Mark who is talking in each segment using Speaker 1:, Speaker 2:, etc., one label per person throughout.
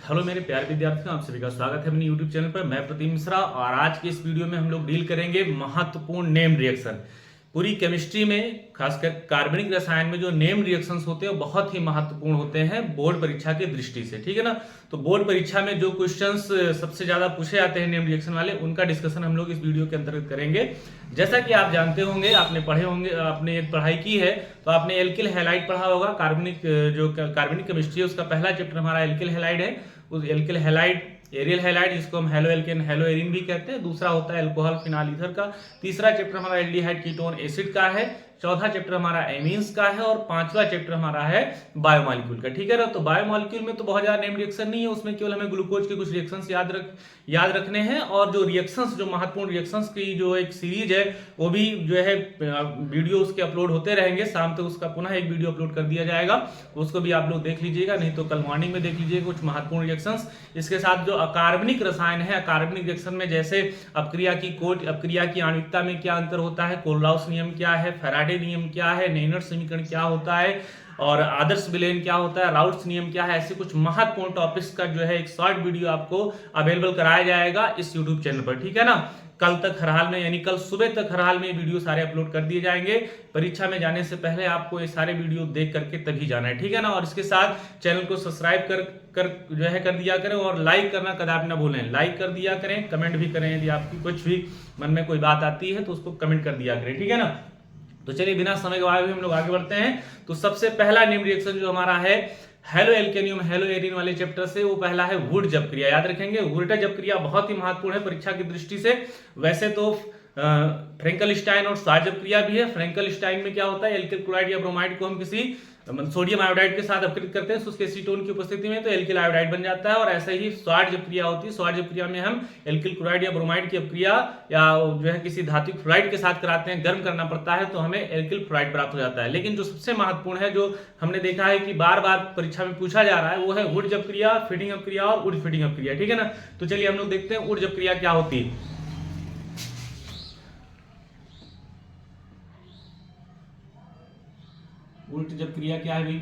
Speaker 1: Hello मेरे प्यारे विद्यार्थियों, आप सभी का स्वागत है अपने यूट्यूब चैनल पर। मैं प्रतीक मिश्रा और आज के इस वीडियो में हम लोग डील करेंगे महत्वपूर्ण नेम रिएक्शन। पूरी केमिस्ट्री में खासकर कार्बनिक रसायन में जो नेम रिएक्शंस होते हैं वो बहुत ही महत्वपूर्ण होते हैं बोर्ड परीक्षा की दृष्टि से, ठीक है ना। तो बोर्ड परीक्षा में जो क्वेश्चंस सबसे ज्यादा पूछे जाते हैं नेम रिएक्शन वाले, उनका डिस्कशन हम लोग इस वीडियो के अंतर्गत करेंगे। जैसा कि आप जानते होंगे, आपने पढ़े होंगे, आपने एक पढ़ाई की है तो आपने एल्किल हैलाइड पढ़ा होगा। कार्बनिक केमिस्ट्री है उसका पहला चैप्टर हमारा एल्किल हैलाइड है। उस एल्किल हैलाइड, एरियल हैलाइड जिसको हम हेलो एल्केन हेलो एरिन भी कहते हैं, दूसरा होता है अल्कोहल फिनाल ईथर का, तीसरा चैप्टर हमारा एल्डिहाइड कीटोन एसिड का है, चौथा चैप्टर हमारा एमीन्स का है और पांचवा चैप्टर हमारा है बायोमॉलिक्यूल का, ठीक है ना। तो बायोमॉलिक्यूल में तो बहुत ज्यादा नेम रिएक्शन नहीं है, उसमें केवल हमें ग्लूकोज के कुछ रिएक्शंस याद रखने हैं। और जो रिएक्शंस, जो महत्वपूर्ण रिएक्शंस की जो एक सीरीज है वो भी जो है वीडियो उसके अपलोड होते रहेंगे। शाम तक उसका पुनः एक वीडियो अपलोड कर दिया जाएगा, उसको भी आप लोग देख लीजिएगा, नहीं तो कल मॉर्निंग में देख लीजिएगा कुछ महत्वपूर्ण रिएक्शंस। इसके साथ जो अकार्बनिक रसायन है, अकार्बनिक रिएक्शन में जैसे अपक्रिया की आणविकता में क्या अंतर होता है, कोलराउस नियम क्या है, फैराडे नियम क्या है, नेनर समीकरण क्या होता है और आदर्श विलयन क्या होता है, राउट्स नियम क्या है, ऐसे कुछ महत्वपूर्ण टॉपिक्स का जो है एक शॉर्ट वीडियो आपको अवेलेबल कराया जाएगा इस यूट्यूब चैनल पर, ठीक है ना। कल तक हर हाल में, यानी कल सुबह तक हर हाल में वीडियो सारे अपलोड कर दिए जाएंगे। परीक्षा में जाने से पहले आपको ये सारे वीडियो देख करके तभी जाना है, ठीक है ना। और इसके साथ चैनल को सब्सक्राइब कर दिया करें और लाइक करना कदापि ना भूलें। लाइक कर दिया करें, कमेंट भी करें, यदि आपकी कुछ भी मन में कोई बात आती है तो उसको कमेंट कर दिया करें, ठीक है ना। तो चलिए बिना समय गवाए हुए हम लोग आगे बढ़ते हैं। तो सबसे पहला नेम रिएक्शन जो हमारा है हेलो एल्केनियम हेलो एरिन वाले चैप्टर से, वो पहला है वुड जब क्रिया। याद रखेंगे, वुड जब क्रिया बहुत ही महत्वपूर्ण है परीक्षा की दृष्टि से। वैसे तो फ्रेंकलस्टाइन और स्वाजब क्रिया भी है। फ्रेंकलस्टाइन में क्या होता है, एल्किल क्लोराइड या ब्रोमाइड को हम किसी सोडियम आयोडाइड के साथ अपकृत करते हैं उसके एसीटोन की उपस्थिति में, तो एल्किल आयोडाइड बन जाता है। और ऐसे ही स्वाड जब क्रिया होती है, स्वाड जब क्रिया में हम एल्किल क्लोराइड या ब्रोमाइड की अपक्रिया या जो है किसी धातु फ्लोराइड के साथ कराते हैं, गर्म करना पड़ता है तो हमें एल्किल फ्लोराइड प्राप्त हो जाता है। लेकिन जो सबसे महत्वपूर्ण है, जो हमने देखा है कि बार बार परीक्षा में पूछा जा रहा है, वो है वुड जब क्रिया, फीडिंग अप क्रिया और वुड फीडिंग अप क्रिया, ठीक है ना। तो चलिए हम लोग देखते हैं वुड जब क्रिया क्या होती है। उल्ट जब क्रिया क्या है भाई,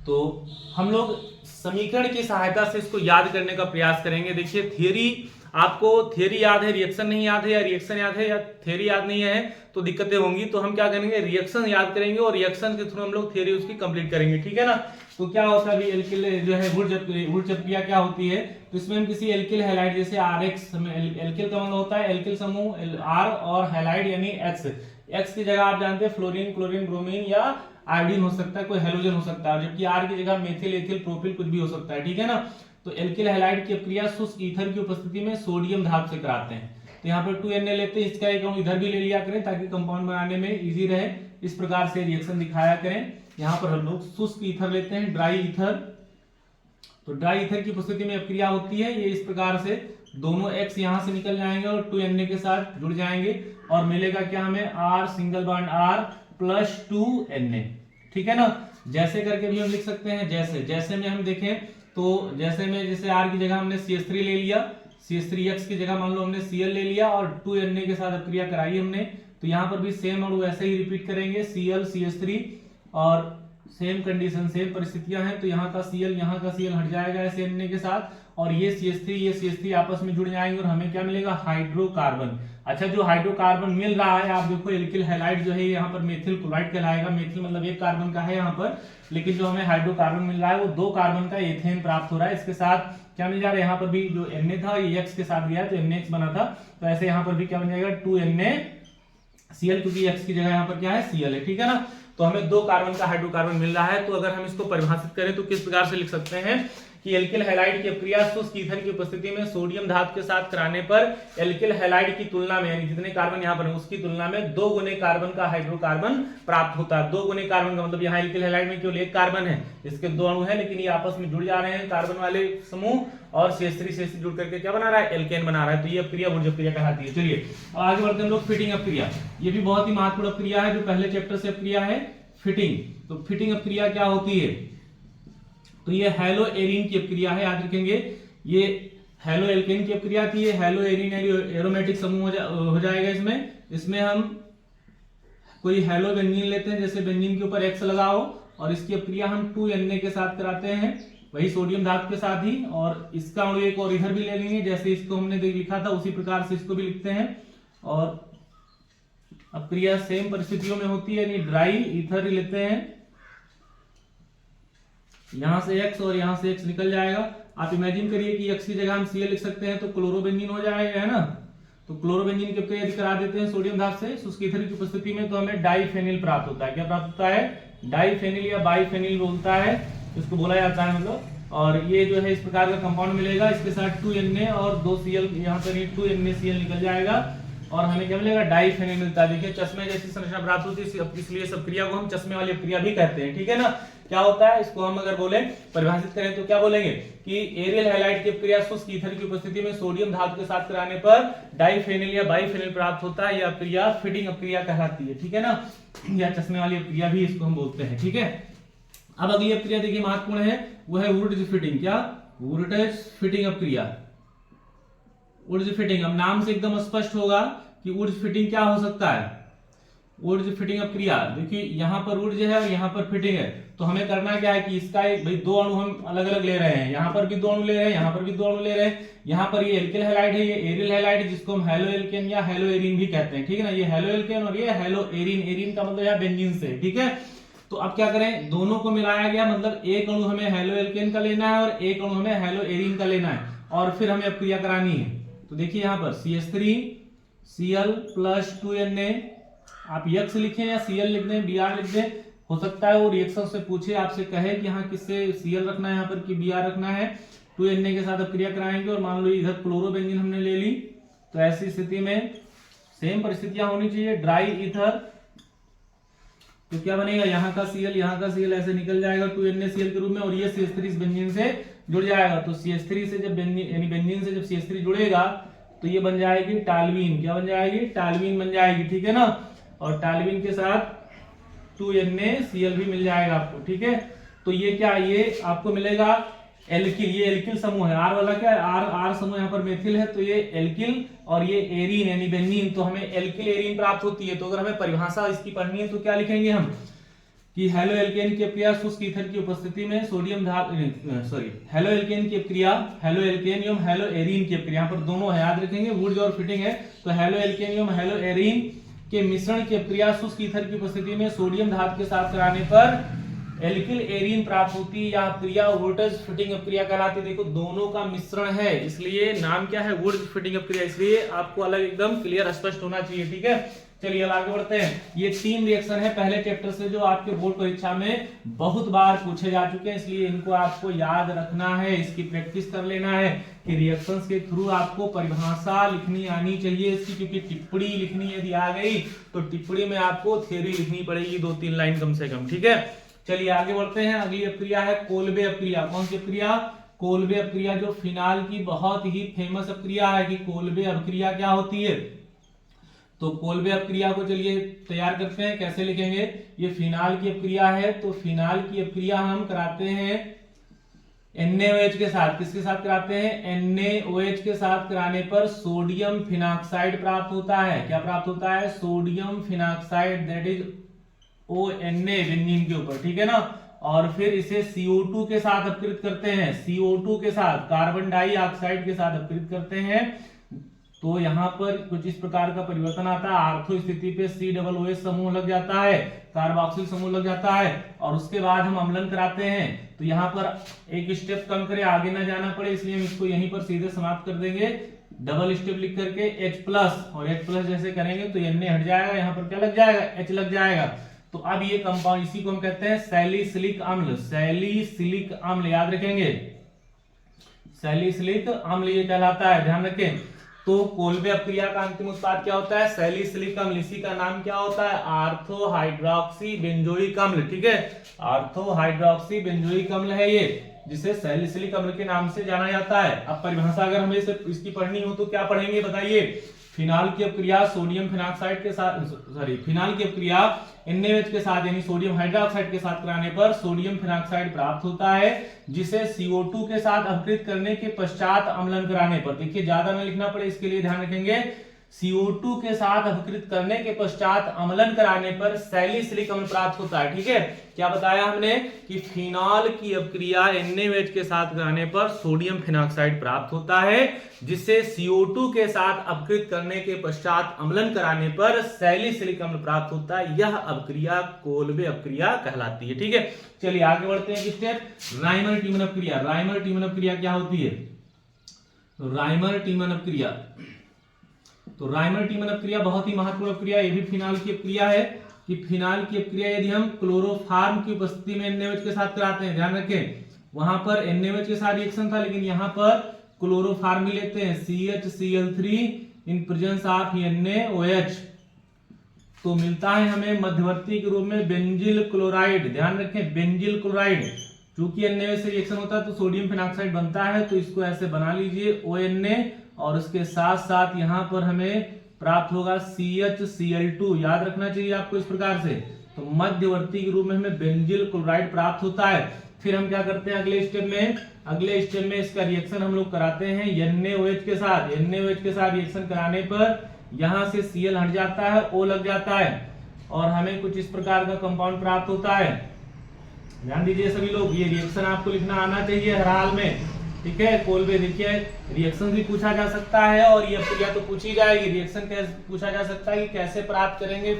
Speaker 1: तो हम लोग समीकरण की सहायता से इसको याद करने का प्रयास करेंगे। देखिए थियरी, आपको थियरी याद है, रिएक्शन नहीं याद है, या रिएक्शन याद है या थियरी याद नहीं है तो दिक्कतें होंगी। तो हम क्या करेंगे, रिएक्शन याद करेंगे और रिएक्शन के थ्रू हम लोग थियरी उसकी कंप्लीट करेंगे, ठीक है ना। तो क्या होता है एल्किल जो है वुड जब क्रिया क्या होती है, तो इसमें हम किसी एल्किल हैलाइड जैसे RX, एल्किल का मतलब होता है एल्किल समूह R और हैलाइड यानी X की जगह आप जानते हैं फ्लोरीन, क्लोरीन, ब्रोमीन या आयोडीन हो सकता है, कोई हेलोजन हो सकता है, जबकि R की जगह मेथिल, एथिल, प्रोपिल कुछ भी हो सकता है, ठीक है ना। तो एल्किल हैलाइड की अपक्रिया शुष्क ईथर की उपस्थिति में सोडियम धातु से कराते हैं। तो यहाँ पर 2Na लेते हैं, इसका एक इधर भी ले लिया करें ताकि कंपाउंड बनाने में इजी रहे। इस प्रकार से रिएक्शन दिखाया करें। यहाँ पर हम लोग शुष्क ईथर लेते हैं, ड्राई ईथर। तो ड्राई ईथर की उपस्थिति में अपक्रिया होती है, ये इस प्रकार से दोनों X यहाँ से निकल जाएंगे और 2Na के साथ जुड़ जाएंगे और मिलेगा क्या हमें, R single bond R plus 2Na, ठीक है ना। जैसे करके भी हम लिख सकते हैं, जैसे में हम देखें तो जैसे R की जगह हमने CH3 ले लिया, CH3X की जगह मान लो हमने Cl ले लिया और 2Na के साथ अपक्रिया कराई हमने। तो यहाँ पर भी सेम और वैसे ही रिपीट करेंगे, Cl CH3 और सेम कंडीशन, सेम परिस्थितियां हैं। तो यहाँ का Cl हट जाएगा ऐसे Na के साथ और ये CH3 आपस में जुड़ जाएंगे और हमें क्या मिलेगा, हाइड्रोकार्बन। अच्छा, जो हाइड्रोकार्बन मिल रहा है आप देखो, एल्किल हैलाइड जो है यहाँ पर मेथिल क्लोराइड कहलाएगा। मेथिल मतलब एक कार्बन का है यहाँ पर, लेकिन जो हमें हाइड्रोकार्बन मिल रहा है वो 2 कार्बन का एथेन प्राप्त हो रहा है। इसके साथ क्या मिल जा रहा है, यहाँ पर भी जो Na था ये X के साथ गया तो NH बना था, तो ऐसे यहाँ पर भी क्या बन जाएगा 2NaCl, क्योंकि X की जगह यहाँ पर क्या है Cl है, ठीक है ना। तो हमें 2 कार्बन का हाइड्रोकार्बन मिल रहा है। तो अगर हम इसको परिभाषित करें तो किस प्रकार से लिख सकते हैं कि एल्किल हैलाइड की अपक्रिया शुष्क ईथर की उपस्थिति में सोडियम धातु के साथ कराने पर एल्किल हैलाइड की तुलना में, यानी जितने कार्बन यहाँ पर है उसकी तुलना में 2 गुने कार्बन का हाइड्रोकार्बन प्राप्त होता है। 2 गुने कार्बन का मतलब यहाँ एल्किल हैलाइड में केवल 1 कार्बन है, इसके 2 अणु है, लेकिन ये आपस में जुड़ जा रहे हैं कार्बन वाले समूह और CH3 जुड़ करके क्या बना रहा है, एल्केन बना रहा है। तो ये अपक्रिया वुड जब क्रिया कहलाती है। चलिए आगे बढ़ते हैं हम लोग, फिटिंग अपक्रिया। ये भी बहुत ही महत्वपूर्ण अपक्रिया है, जो पहले चैप्टर से अपक्रिया है, फिटिंग। तो फिटिंग अपक्रिया क्या होती है, तो ये हेलो एरिन की अपक्रिया है, याद रखेंगे। ये हेलो एल्केन की अपक्रिया थी, ये हेलो एरिन एरोमेटिक समूह हो जाएगा। इसमें हम कोई हेलो बेंजीन लेते हैं, जैसे बेंजीन के ऊपर X लगाओ और इसकी अपक्रिया हम 2Na के साथ कराते हैं, वही सोडियम धातु के साथ ही। और इसका अणु एक और इधर भी ले लेंगे, जैसे इसको हमने लिखा था उसी प्रकार से इसको भी लिखते हैं। और अपक्रिया सेम परिस्थितियों में होती है, यानी ड्राई ईथर लेते हैं, यहां से X और यहां से X निकल जाएगा। आप इमेजिन करिए कि X की जगह हम Cl लिख सकते हैं तो क्लोरोबेंजीन हो जाएगा, है ना। तो क्लोरोबेंजीन की अपक्रिया यदि करा देते हैं सोडियम धातु से शुष्क ईथर की उपस्थिति में, तो हमें डाइफेनिल प्राप्त होता है। क्या प्राप्त होता है? डाइफेनिल या बाइफेनिल बोलता है, इसको बोला जाता है मतलब। और ये जो है इस प्रकार का कंपाउंड मिलेगा, इसके साथ 2Na और 2Cl, यहाँ पर 2NaCl निकल जाएगा और हमें क्या मिलेगा? डाइफेनिल मिलता है। देखिए चश्मे जैसी संरचना प्राप्त होती है, इसलिए इस अपक्रिया को हम चश्मे वाली अपक्रिया भी कहते हैं, ठीक है ना। क्या होता है, इसको हम अगर बोले परिभाषित करें तो क्या बोलेंगे कि एरियल हैलाइड की अपक्रिया शुष्क ईथर की उपस्थिति में सोडियम धातु के साथ कराने पर डाइफेनिल या बाइफेनिल प्राप्त होता है। यह अपक्रिया फीडिंग अपक्रिया कहलाती है, ठीक है ना, या चश्मे वाली अपक्रिया भी इसको हम बोलते हैं, ठीक है। अब अगली अपक्रिया देखिए महत्वपूर्ण है, वो है वुडज फिटिंग। क्या? वुडज फिटिंग अपक्रिया। वुडज फिटिंग, अब नाम से एकदम स्पष्ट होगा कि वुडज फिटिंग क्या हो सकता है। वुडज फिटिंग अपक्रिया, देखिए यहाँ पर वुडज है और यहाँ पर फिटिंग है, तो हमें करना क्या है कि इसका भाई दो अणु हम अलग अलग ले रहे हैं, यहाँ पर भी दो अणु ले रहे हैं, यहाँ पर भी दो अणु ले रहे हैं। यहाँ पर ये एल्किल हैलाइड है, ये एरियल हैलाइड है, जिसको हम हेलो एल्केन या हेलो एरीन भी कहते हैं, ठीक है ना। ये हेलो एल्केन और ये हेलो एरीन, एरीन का मतलब यहाँ बेंजीन से, ठीक है। तो अब क्या करें, दोनों को मिलाया गया, मतलब एक अणु हमें हेलो एल्केन का लेना है और एक अणु हमें हेलो एरीन का लेना है, और फिर हमें अपक्रिया करानी है। तो देखिए यहाँ पर CH3Cl + 2Na, आप X लिखें या Cl लिख दें, Br लिख दें, हो सकता है वो रिएक्शन से पूछे, आपसे कहे कि हाँ किससे Cl रखना है यहाँ पर कि Br रखना है। 2Na के साथ अपक्रिया कराएंगे और मान लो इधर क्लोरोबेंजीन हमने ले ली, तो ऐसी स्थिति में सेम परिस्थितियां होनी चाहिए, ड्राई ईथर, तो क्या बनेगा, यहाँ का Cl ऐसे निकल जाएगा 2NaCl के रूप में, और ये CH3 इस बेंजीन से जुड़ जाएगा। तो CH3 से जब यानी बेंजीन से जब CH3 जुड़ेगा तो ये बन जाएगी टालवीन। क्या बन जाएगी? टालवीन बन जाएगी, ठीक है ना। और टालवीन के साथ 2NaCl भी मिल जाएगा आपको, ठीक है। तो ये क्या, ये आपको मिलेगा एल्किल, ये एल्किल समूह है। आर वाला क्या है, आर समूह यहाँ पर मेथिल है, तो ये एल्किल और ये एरीन यानी बेंजीन, तो हमें एल्किल एरीन प्राप्त होती है। तो अगर हमें परिभाषा इसकी पढ़नी है तो क्या लिखेंगे हम कि हेलो एल्केन की अपक्रिया शुष्क ईथर की उपस्थिति में सोडियम हेलो एल्केन की अपक्रिया, हेलो एल्केन एवं हेलो एरीन की अपक्रिया, यहाँ पर दोनों है, याद रखेंगे, वुडज और फिटिंग है। तो हेलो एल्केन एवं हेलो एरीन के मिश्रण की अपक्रिया शुष्क ईथर की उपस्थिति में सोडियम धातु के साथ कराने पर एल्किल एरीन प्राप्त होती है, या अपक्रिया वुडज फिटिंग अपक्रिया कहलाती है। देखो दोनों का मिश्रण है, इसलिए नाम क्या है, वुडज फिटिंग अपक्रिया, इसलिए आपको अलग एकदम क्लियर स्पष्ट होना चाहिए, ठीक है। चलिए अब आगे बढ़ते हैं। ये 3 रिएक्शन है पहले चैप्टर से जो आपके बोर्ड परीक्षा में बहुत बार पूछे जा चुके हैं, इसलिए इनको आपको याद रखना है, इसकी प्रैक्टिस कर लेना है कि रिएक्शंस के थ्रू आपको परिभाषा लिखनी आनी चाहिए इसकी, क्योंकि टिप्पणी लिखनी यदि आ गई तो टिप्पणी में आपको थ्योरी लिखनी पड़ेगी 2-3 लाइन कम से कम, ठीक है। चलिए आगे बढ़ते हैं। अगली अपक्रिया है कोल्बे अपक्रिया। कौन सी अपक्रिया? कोल्बे अपक्रिया, जो फिनाल की बहुत ही फेमस अपक्रिया है कि कोल्बे अपक्रिया क्या होती है। तो कोल्बे अपक्रिया को चलिए तैयार करते हैं, कैसे लिखेंगे। ये फिनाल की अपक्रिया है, तो फिनाल की अपक्रिया हम कराते हैं NaOH के साथ। किसके साथ कराते हैं? NaOH के साथ कराने पर सोडियम फिनॉक्साइड प्राप्त होता है। क्या प्राप्त होता है? Sodium phenoxide, that is ONa benzene के ऊपर, ठीक है ना। और फिर इसे CO2 के साथ अपकृत करते हैं, CO2 के साथ, कार्बन डाइऑक्साइड के साथ अपकृत करते हैं। तो यहाँ पर कुछ इस प्रकार का परिवर्तन आता है, आर्थो स्थिति पे COOH समूह लग जाता है, कार्बोक्सिल समूह लग जाता है, और उसके बाद हम अम्लन कराते हैं। तो यहाँ पर एक स्टेप कम करें, आगे ना जाना पड़े, इसलिए हम इसको यहीं पर सीधे समाप्त कर देंगे, डबल स्टेप लिख करके H+, और H+ जैसे करेंगे तो Na हट जाएगा, यहाँ पर क्या लग जाएगा? H लग जाएगा। तो अब ये कंपाउंड, इसी को हम कहते हैं सैलिसिलिक अम्ल। सैलिसिलिक अम्ल याद रखेंगे, सैलिसिलिक अम्ल ये कहलाता है, ध्यान रखें। तो कोल्बे अपक्रिया का अंतिम उत्पाद क्या होता है? सैलिसिलिक अम्ल। इसी का नाम क्या होता है? आर्थो हाइड्रोक्सी बेंजोइक अम्ल, ठीक है। आर्थो हाइड्रोक्सी बेंजोइक अम्ल है ये, जिसे सैलिसिलिक अम्ल के नाम से जाना जाता है। अब परिभाषा अगर हमें इसकी पढ़नी हो तो क्या पढ़ेंगे बताइए। फिनाल की अपक्रिया सोडियम फिनॉक्साइड के साथ, फिनाल की अपक्रिया NaOH के साथ यानी सोडियम हाइड्रोक्साइड के साथ कराने पर सोडियम फिनॉक्साइड प्राप्त होता है, जिसे CO2 के साथ अपकृत करने के पश्चात अम्लन कराने पर, देखिए ज्यादा न लिखना पड़े इसके लिए ध्यान रखेंगे, CO2 के साथ अपकृत करने के पश्चात अम्लन कराने पर सैलिसिलिक अम्ल प्राप्त होता है। ठीक है, क्या बताया हमने कि फिनॉल की अपक्रिया NaOH के साथ कराने पर सोडियम फिनॉक्साइड प्राप्त होता है, जिसे CO2 के साथ अपकृत करने के पश्चात अम्लन कराने पर सैलिसिलिक अम्ल प्राप्त होता है। यह अपक्रिया कोल्बे अपक्रिया कहलाती है। ठीक है, चलिए आगे बढ़ते हैं स्टेप राइमर टीमन अपक्रिया। राइमर टीमन अपक्रिया क्या होती है? तो राइमर टीमन अपक्रिया, तो राइमर टीमन अपक्रिया बहुत ही महत्वपूर्ण अपक्रिया, ये भी फिनॉल की अपक्रिया है कि फिनॉल की अपक्रिया यदि हम क्लोरोफार्म की उपस्थिति में NaOH के साथ कराते हैं, ध्यान रखें वहां पर NaOH के साथ रिएक्शन था, लेकिन यहां पर क्लोरोफार्म ही लेते हैं CHCl3 in presence of NaOH, तो मिलता है हमें मध्यवर्ती के रूप में बेंजिल क्लोराइड। ध्यान रखें बेंजिल क्लोराइड, चूंकि NaOH से रिएक्शन होता है तो सोडियम फिनॉक्साइड बनता है, तो इसको ऐसे बना लीजिए ONa, और उसके साथ साथ यहां पर हमें प्राप्त होगा CHCl2। याद रखना चाहिए आपको इस प्रकार से, तो मध्यवर्ती के रूप में हमें बेंजिल क्लोराइड प्राप्त होता है। फिर हम क्या करते हैं अगले स्टेप में? अगले स्टेप में इसका रिएक्शन हम लोग कराते हैं NaOH के साथ। NaOH के साथ रिएक्शन कराने पर यहां से Cl हट जाता है, O लग जाता है, और हमें कुछ इस प्रकार का कंपाउंड प्राप्त होता है। ध्यान दीजिए सभी लोग, ये रिएक्शन आपको लिखना आना चाहिए हर हाल में। ठीक है, कोल्बे देखिए रिएक्शन भी पूछा जा सकता है, और ये अपक्रिया तो पूछी जाएगी। रिएक्शन कैसे पूछा जा सकता है कि कैसे प्राप्त करेंगे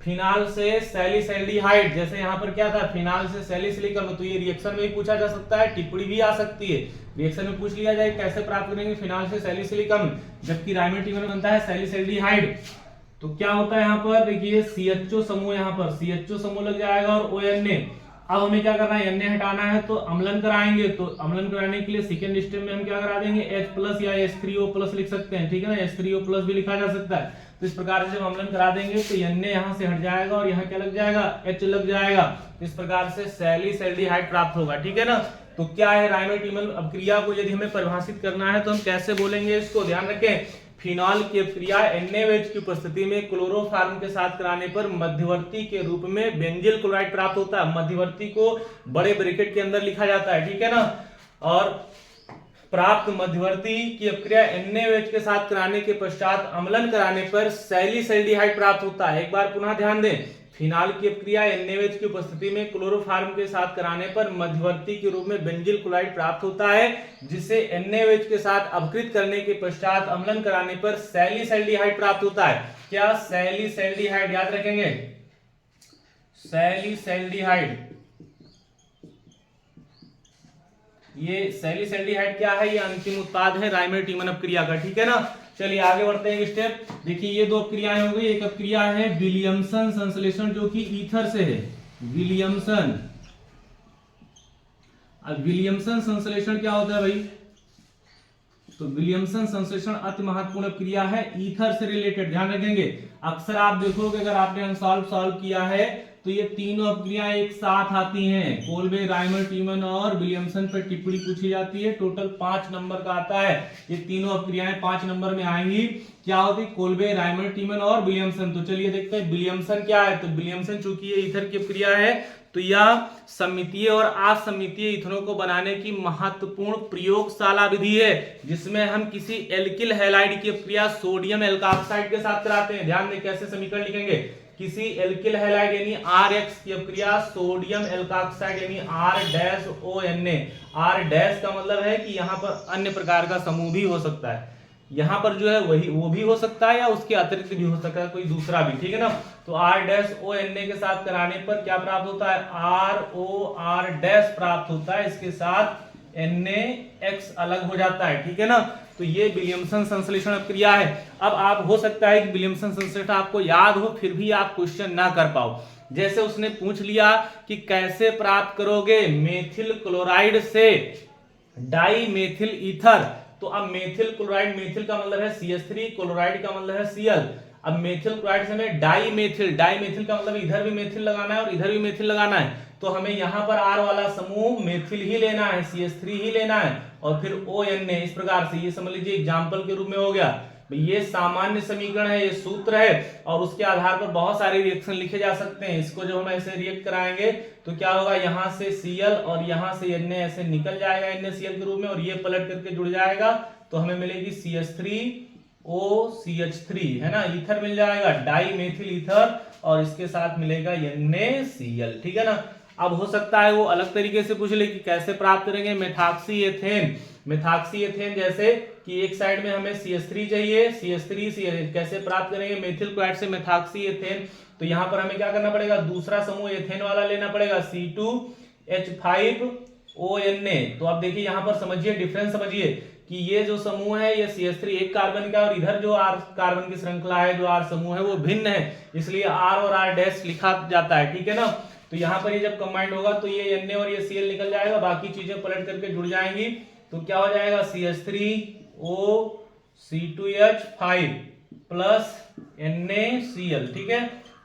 Speaker 1: फिनाल से सैलिसल्डिहाइड, जैसे यहाँ पर क्या था फिनाल से सैलिसिलिक अम्ल, तो ये रिएक्शन में भी पूछा जा सकता है, टिप्पणी भी आ सकती है। रिएक्शन में पूछ लिया जाए कैसे प्राप्त करेंगे फिनाल से सैलिसिलिक अम्ल, जबकि राइमर टीमन बनता है सैलिसल्डिहाइड। तो क्या होता है यहाँ पर देखिए CHO समूह, यहाँ पर CHO समूह लग जाएगा और ONa। अब हमें क्या करना है? Na हटाना है, तो अम्लन कराएंगे। तो अम्लन कराने के लिए सेकंड स्टेप में हम क्या करा देंगे? H+ या H3O+ लिख सकते हैं। ठीक है ना, H3O+ भी लिखा जा सकता है। तो इस प्रकार से जब अम्लन करा देंगे तो Na यहाँ से हट जाएगा और यहाँ क्या लग जाएगा? H लग जाएगा। इस प्रकार से सैलिसल्डिहाइड प्राप्त होगा। ठीक है ना, तो क्या है राइमर टीमन अपक्रिया को यदि हमें परिभाषित करना है तो हम कैसे बोलेंगे इसको? ध्यान रखें, फिनॉल की अपक्रिया NaOH की उपस्थिति में क्लोरोफार्म के साथ कराने पर मध्यवर्ती के रूप में बेंजिल क्लोराइड प्राप्त होता है। मध्यवर्ती को बड़े ब्रैकेट के अंदर लिखा जाता है। ठीक है ना, और प्राप्त मध्यवर्ती की अपक्रिया NaOH के साथ कराने के पश्चात अम्लन कराने पर सैलिसल्डिहाइड प्राप्त होता है। एक बार पुनः ध्यान दें, फिनॉल की अपक्रिया NaOH की उपस्थिति में क्लोरोफार्म के साथ कराने पर मध्यवर्ती के रूप में बेंजिल क्लोराइड प्राप्त होता है, जिसे NaOH के साथ अपकृत करने के पश्चात अम्लन कराने पर सैलिसल्डिहाइड प्राप्त होता है। क्या? सैलिसल्डिहाइड, याद रखेंगे सैलिसल्डिहाइड। ये सैलिसल्डिहाइड क्या है? ये अंतिम उत्पाद है राइमर टीमन अपक्रिया का। ठीक है ना, चलिए आगे बढ़ते हैं स्टेप। देखिए ये दो अपक्रियाएं हो गई, एक अपक्रिया है विलियमसन संश्लेषण जो कि ईथर से है, विलियमसन। अब विलियमसन संश्लेषण क्या होता है भाई? तो विलियमसन संश्लेषण अति महत्वपूर्ण अपक्रिया है, ईथर से रिलेटेड। ध्यान रखेंगे, अक्सर आप देखोगे अगर आपने अनसॉल्व सॉल्व किया है तो ये तीनों अपक्रियाएं एक साथ आती हैं। कोल्बे, राइमर टीमन और विलियमसन पर टिप्पणी पूछी जाती है, टोटल 5 नंबर का आता है। ये तीनों अपक्रियाएं 5 नंबर में आएंगी। क्या होती? कोल्बे, राइमर टीमन और विलियमसन। तो चलिए देखते हैं विलियमसन क्या है। तो विलियमसन चूंकि ये ईथर की अपक्रिया है, तो यह सममितीय और असममितीय ईथनों को बनाने की महत्वपूर्ण प्रयोगशाला विधि है, जिसमें हम किसी एल्किल हैलाइड की अपक्रिया सोडियम एल्काक्साइड के साथ कराते हैं। ध्यान दें कैसे समीकरण लिखेंगे, किसी एल्किल हैलाइड यानी RX की अपक्रिया सोडियम एल्काक्साइड यानी R-ONa। R- का मतलब है कि यहाँ पर अन्य प्रकार का समूह भी हो सकता है, यहाँ पर जो है वही वो भी हो सकता है या उसके अतिरिक्त भी हो सकता है कोई दूसरा भी। ठीक है ना, तो R-ONa के साथ कराने पर क्या प्राप्त होता है? ROR- प्राप्त होता है, इसके साथ NaX अलग हो जाता है। ठीक है ना, तो ये विलियमसन संश्लेषण अपक्रिया है। अब आप हो सकता है कि विलियमसन संश्लेषण आपको याद हो फिर भी आप क्वेश्चन ना कर पाओ। जैसे उसने पूछ लिया कि कैसे प्राप्त करोगे मेथिल क्लोराइड से डाई मेथिल ईथर, तो अब मेथिल क्लोराइड, मेथिल का मतलब है CH3, क्लोराइड का मतलब है Cl। अब मेथिल क्लोराइड से हमें डाई मेथिल का मतलब इधर भी मेथिल लगाना है और इधर भी मेथिल लगाना है, तो हमें यहाँ पर R वाला समूह मेथिल ही लेना है, CH3 ही लेना है, और फिर ONa। इस प्रकार से ये समझ लीजिए एग्जाम्पल के रूप में हो गया। ये सामान्य समीकरण है, ये सूत्र है, और उसके आधार पर बहुत सारे रिएक्शन लिखे जा सकते हैं। इसको जब हम ऐसे रिएक्ट कराएंगे तो क्या होगा, यहाँ से Cl और यहाँ से Na ऐसे निकल जाएगा NaCl के रूप में, और ये पलट करके जुड़ जाएगा, तो हमें मिलेगी CH3 OCH3 है ना, ईथर मिल जाएगा, डाई मेथिल ईथर, और इसके साथ मिलेगा NaCl, ठीक है ना। अब हो सकता है वो अलग तरीके से पूछ ले कि कैसे प्राप्त करेंगे मेथॉक्सी एथेन। मेथॉक्सी एथेन जैसे कि एक साइड में हमें CH3 चाहिए, CH3 कैसे प्राप्त करेंगे मेथिल क्लोराइड से मेथॉक्सी एथेन, तो यहां पर हमें क्या करना पड़ेगा, दूसरा समूह एथेन वाला लेना पड़ेगा, C2H5ONa। तो अब देखिए यहां पर समझिए डिफरेंस, समझिए कि ये जो समूह है ये CH3 एक कार्बन का, और इधर जो R कार्बन की श्रृंखला है, जो R समूह है वो भिन्न है, इसलिए R और R डैश लिखा जाता है, ठीक है ना। तो यहाँ पर ये जब कंबाइंड होगा तो ये Na और ये Cl निकल जाएगा, बाकी चीजें पलट करके जुड़ जाएंगी, तो क्या हो जाएगा CH3O C2H5 प्लस NaCl, ठीक है।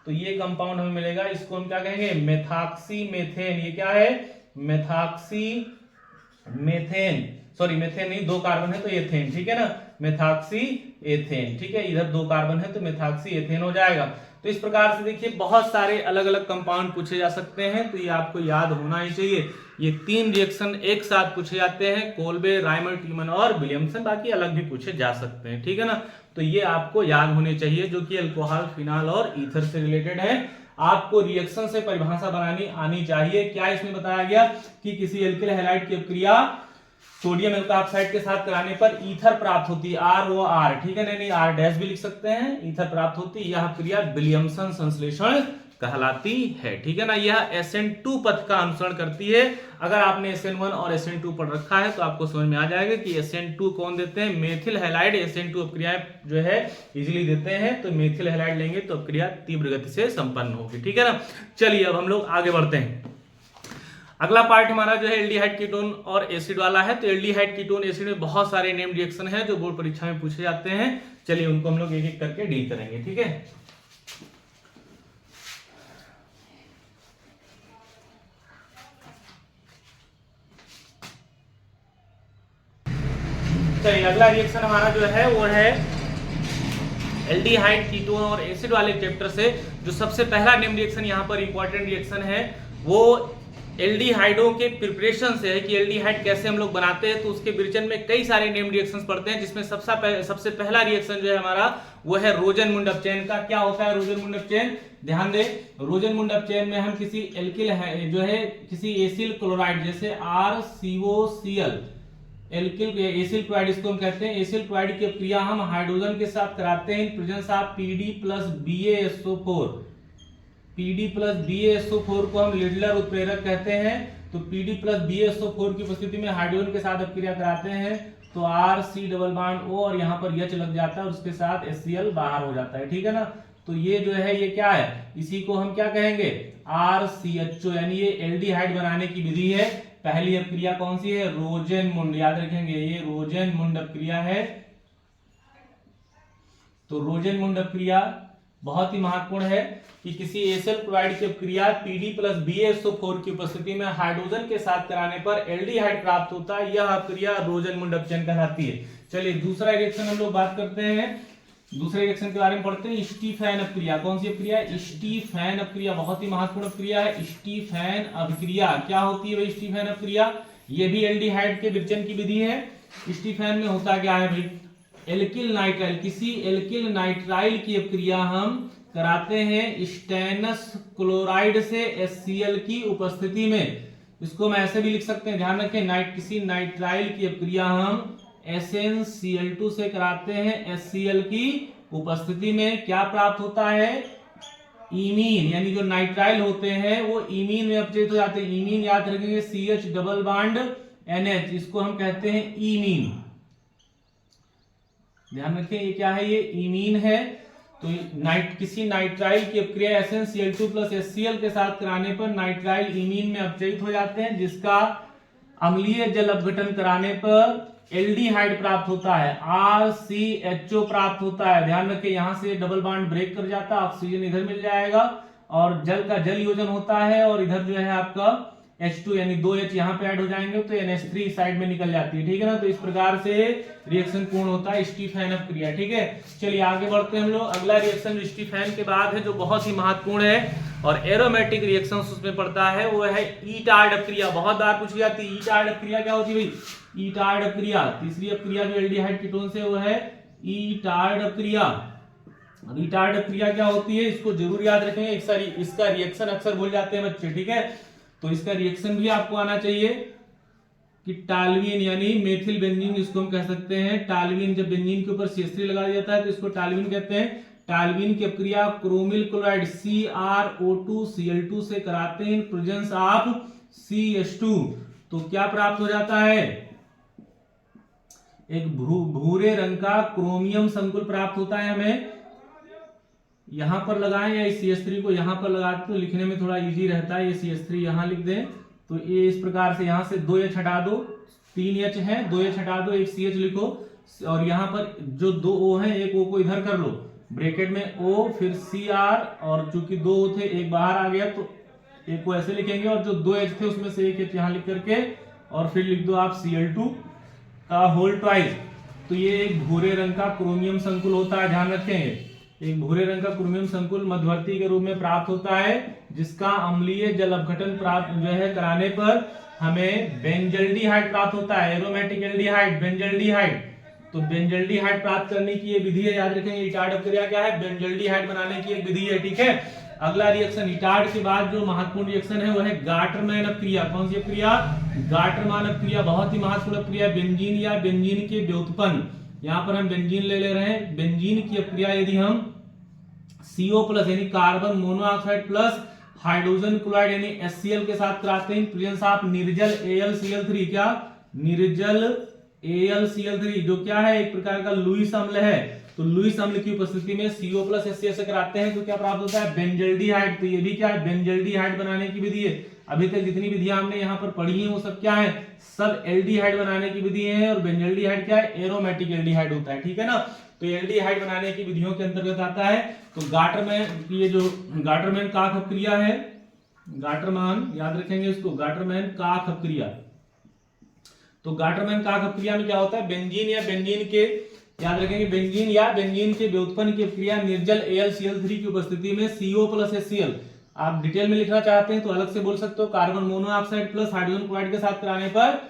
Speaker 1: तो ये कंपाउंड हमें मिलेगा, इसको हम क्या कहेंगे, मेथॉक्सी मेथेन। ये क्या है, मेथॉक्सी मेथेन, सॉरी मेथेन नहीं, दो कार्बन है तो एथेन, ठीक है ना, मेथॉक्सी एथेन, ठीक है, इधर दो कार्बन है तो मेथॉक्सी एथेन हो जाएगा। तो इस प्रकार से देखिए बहुत सारे अलग अलग कंपाउंड पूछे जा सकते हैं, तो ये आपको याद होना ही चाहिए। ये 3 रिएक्शन एक साथ पूछे जाते हैं, कोल्बे, राइमर, टीमन और विलियमसन, बाकी अलग भी पूछे जा सकते हैं, ठीक है ना। तो ये आपको याद होने चाहिए, जो कि अल्कोहल, फिनॉल और ईथर से रिलेटेड है। आपको रिएक्शन से परिभाषा बनानी आनी चाहिए। क्या इसमें बताया गया कि किसी एल्किल हैलाइड की अपक्रिया सोडियम एल्कोऑक्साइड के साथ कराने पर ईथर प्राप्त होती है, ROR, ठीक है, नहीं R डैश भी लिख सकते हैं, ईथर प्राप्त होती है, यह क्रिया विलियमसन संश्लेषण कहलाती है, ठीक है ना। यह SN2 पथ का अनुसरण करती है। अगर आपने SN1 और SN2 पढ़ रखा है तो आपको समझ में आ जाएगा कि SN2 कौन देते हैं, मेथिल हैलाइड SN2 अपक्रियाएं जो है इजीली देते हैं, तो मेथिल हैलाइड लेंगे तो अपक्रिया तीव्र गति से संपन्न होगी, ठीक है ना। चलिए अब हम लोग आगे बढ़ते हैं। अगला पार्ट हमारा जो है एल्डिहाइड कीटोन और एसिड वाला है। तो एल्डिहाइड कीटोन एसिड में बहुत सारे नेम रिएक्शन है जो बोर्ड परीक्षा में पूछे जाते हैं। चलिए उनको हम लोग एक एक करके डील करेंगे, ठीक है। चलिए अगला रिएक्शन हमारा जो है वो है एल्डिहाइड कीटोन और एसिड वाले चैप्टर से। जो सबसे पहला नेम रिएक्शन यहाँ पर इंपॉर्टेंट रिएक्शन है वो एल्डिहाइडों के प्रिपरेशन से है कि एल्डिहाइड कैसे हम लोग बनाते हैं। तो उसके विरचन में कई सारे नेम रिएक्शंस पढ़ते हैं, जिसमें सबसे पहला रिएक्शन जो है हमारा वो है रोजन-मुंडअप चेन का। क्या होता है रोजन-मुंडअप चेन, ध्यान दें, रोजन-मुंडअप चेन में हम किसी एल्किल है जो है किसी एसिल क्लोराइड जैसे RCOCl एल्किल एसिल क्लोराइड इसको हम कहते हैं, एसिल क्लोराइड की क्रिया हम हाइड्रोजन के साथ कराते हैं in presence of PD plus BaSO4। PD plus BaSO4 को हम लिडलर उत्प्रेरक कहते हैं। तो PD प्लस BaSO4 की उपस्थिति में हाइड्रोजन के साथ अपक्रिया कराते हैं तो RC डबल बॉन्ड O और यहाँ पर H लग जाता है और उसके साथ HCl बाहर हो जाता है, ठीक है ना। तो ये जो है ये क्या है, इसी को हम क्या कहेंगे RCHO, यानी ये एल्डिहाइड बनाने की विधि है। पहली अपक्रिया कौन सी है, रोजन-मुंड, याद रखेंगे ये रोजन-मुंड अपक्रिया है। तो रोजन-मुंड अपक्रिया बहुत ही महत्वपूर्ण है कि किसी एसिल क्लोराइड की अपक्रिया PD प्लस BaSO4 की उपस्थिति में हाइड्रोजन के साथ कराने पर एल्डिहाइड प्राप्त होता है, यह अपक्रिया रोजन-मुंड अपचयन कहलाती है। चलिए दूसरा रिएक्शन हम लोग बात करते हैं, दूसरे रिएक्शन के बारे में पढ़ते हैं, स्टीफैन अपक्रिया। कौन सी अपक्रिया, स्टीफैन अपक्रिया, बहुत ही महत्वपूर्ण अपक्रिया है स्टीफैन अपक्रिया। क्या होती है भाई स्टीफैन अपक्रिया, ये भी एल्डिहाइड के विरचन की विधि है। स्टीफैन में होता क्या है भाई, एल्किल नाइट्राइल, किसी एल्किल नाइट्राइल की अपक्रिया हम कराते हैं स्टेनस क्लोराइड से HCl की उपस्थिति में। इसको हम ऐसे भी लिख सकते हैं, ध्यान रखें, किसी नाइट्राइल की अपक्रिया हम SnCl2 से कराते हैं HCl की उपस्थिति में। क्या प्राप्त होता है, इमीन, यानी जो नाइट्राइल होते हैं वो इमीन में अपचयित हो जाते हैं। इमीन याद रखेंगे CH डबल बॉन्ड NH, इसको हम कहते हैं इमीन। ध्यान रखें ये क्या है, ये इमीन है। तो किसी नाइट्राइल की अपक्रिया SnCl2 प्लस HCl के साथ कराने पर नाइट्राइल इमीन में अपचयित हो जाते हैं, जिसका अम्लीय जल अपघटन कराने पर एल्डिहाइड प्राप्त होता है, RCHO प्राप्त होता है। ध्यान रखें यहाँ से डबल बॉन्ड ब्रेक कर जाता है, ऑक्सीजन इधर मिल जाएगा और जल का जल योजन होता है और इधर जो है आपका H2 यानी 2H यहाँ पे ऐड हो जाएंगे तो NH3 साइड में निकल जाती है, ठीक है ना। तो इस प्रकार से रिएक्शन पूर्ण होता है स्टीफैन अपक्रिया, ठीक है। चलिए आगे बढ़ते हैं हम लोग। अगला रिएक्शन स्टीफैन के बाद है जो बहुत ही महत्वपूर्ण है और एरोमेटिक रिएक्शन उसमें पड़ता है, वो है ईटार्ड अपक्रिया। बहुत बार पूछी जाती है ईटार्ड अपक्रिया क्या होती है भाई, ईटार्ड अपक्रिया। तीसरी अपक्रिया जो एल्डिहाइड कीटोन से वो है ईटार्ड अपक्रिया। अब ईटार्ड अपक्रिया क्या होती है इसको जरूर याद रखेंगे। इसका रिएक्शन अक्सर भूल जाते हैं बच्चे, ठीक है, तो इसका रिएक्शन भी आपको आना चाहिए कि टालवीन यानी मेथिल बेंजीन, इसको हम कह सकते हैं टालवीन। जब बेंजीन के ऊपर CH3 लगा दिया जाता है तो इसको टालवीन कहते हैं। टालवीन की अपक्रिया क्रोमिल क्लोराइड CrO2Cl2 से कराते हैं इन प्रेजेंस ऑफ CH2, तो क्या प्राप्त हो जाता है, एक भूरे रंग का क्रोमियम संकुल प्राप्त होता है। हमें यहां पर लगाएं या इस CH3 को यहां पर लगाते तो लिखने में थोड़ा इजी रहता है। ये CH3 यहां लिख दें तो ये इस प्रकार से, यहां से 2H हटा दो, 3H है, 2H हटा दो, एक CH लिखो, और यहां पर जो 2 O है एक O को इधर कर लो, ब्रैकेट में O फिर Cr, और चूंकि 2 O थे एक बाहर आ गया तो एक को ऐसे लिखेंगे, और जो 2H थे उसमें से एक H यहां लिख करके और फिर लिख दो आप Cl2 का होल ट्वाइस। तो ये एक भूरे रंग का क्रोमियम संकुल होता है, ध्यान रखेंगे, एक भूरे रंग का क्रोमियम संकुल मध्यवर्ती के रूप में प्राप्त होता है, जिसका अम्लीय जल अपघटन प्राप्त जो है कराने पर हमें बेंजल्डिहाइड प्राप्त होता है, एरोमेटिक एल्डिहाइड, बेंजल्डिहाइड। तो बेंजल्डिहाइड प्राप्त करने की ये विधि है, याद रखेंगे। ईटार्ड अपक्रिया क्या है, बेंजल्डिहाइड बनाने की एक विधि है, ठीक है। अगला रिएक्शन ईटार्ड के बाद जो महत्वपूर्ण रिएक्शन है वो है गाटरमैन अपक्रिया। कौन सी अपक्रिया, गाटरमैन अपक्रिया, बहुत ही महत्वपूर्ण अपक्रिया। बेंजीन या बेंजीन के व्युत्पन्न, यहां पर हम बेंजीन ले रहे हैं। बेंजीन की अपक्रिया यदि हम CO+ यानी carbon monoxide plus hydrogen chloride यानी HCl के साथ कराते हैं प्रेजेंस ऑफ निर्जल AlCl3, क्या, निर्जल AlCl3, जो क्या है एक प्रकार का लुईस अम्ल है। तो लुईस अम्ल की उपस्थिति में CO+ HCl से कराते हैं तो क्या प्राप्त होता है, बेंजल्डिहाइड। तो ये भी क्या है, बेंजल्डिहाइड बनाने की विधि है। अभी तक जितनी विधियां हमने यहाँ पर पढ़ी है वो सब क्या है, सब एल्डिहाइड बनाने की विधि है, और बेंजल्डिहाइड क्या है, एरोमेटिक एल्डिहाइड होता है, ठीक है ना। तो एल्डिहाइड बनाने की विधियों के अंतर्गत आता है। तो गाटरमैन, ये जो गाटरमैन काक अपक्रिया है, गाटरमैन याद रखेंगे इसको, गाटरमैन काक अपक्रिया। तो गाटरमैन काक अपक्रिया में क्या होता है, बेंजीन या बेंजीन के, याद रखेंगे, बेंजीन या बेंजीन के व्युत्पन्न की अपक्रिया निर्जल AlCl3 की उपस्थिति में CO+ HCl, आप डिटेल में लिखना चाहते हैं तो अलग से बोल सकते हो, carbon monoxide plus hydrogen chloride के साथ कराने पर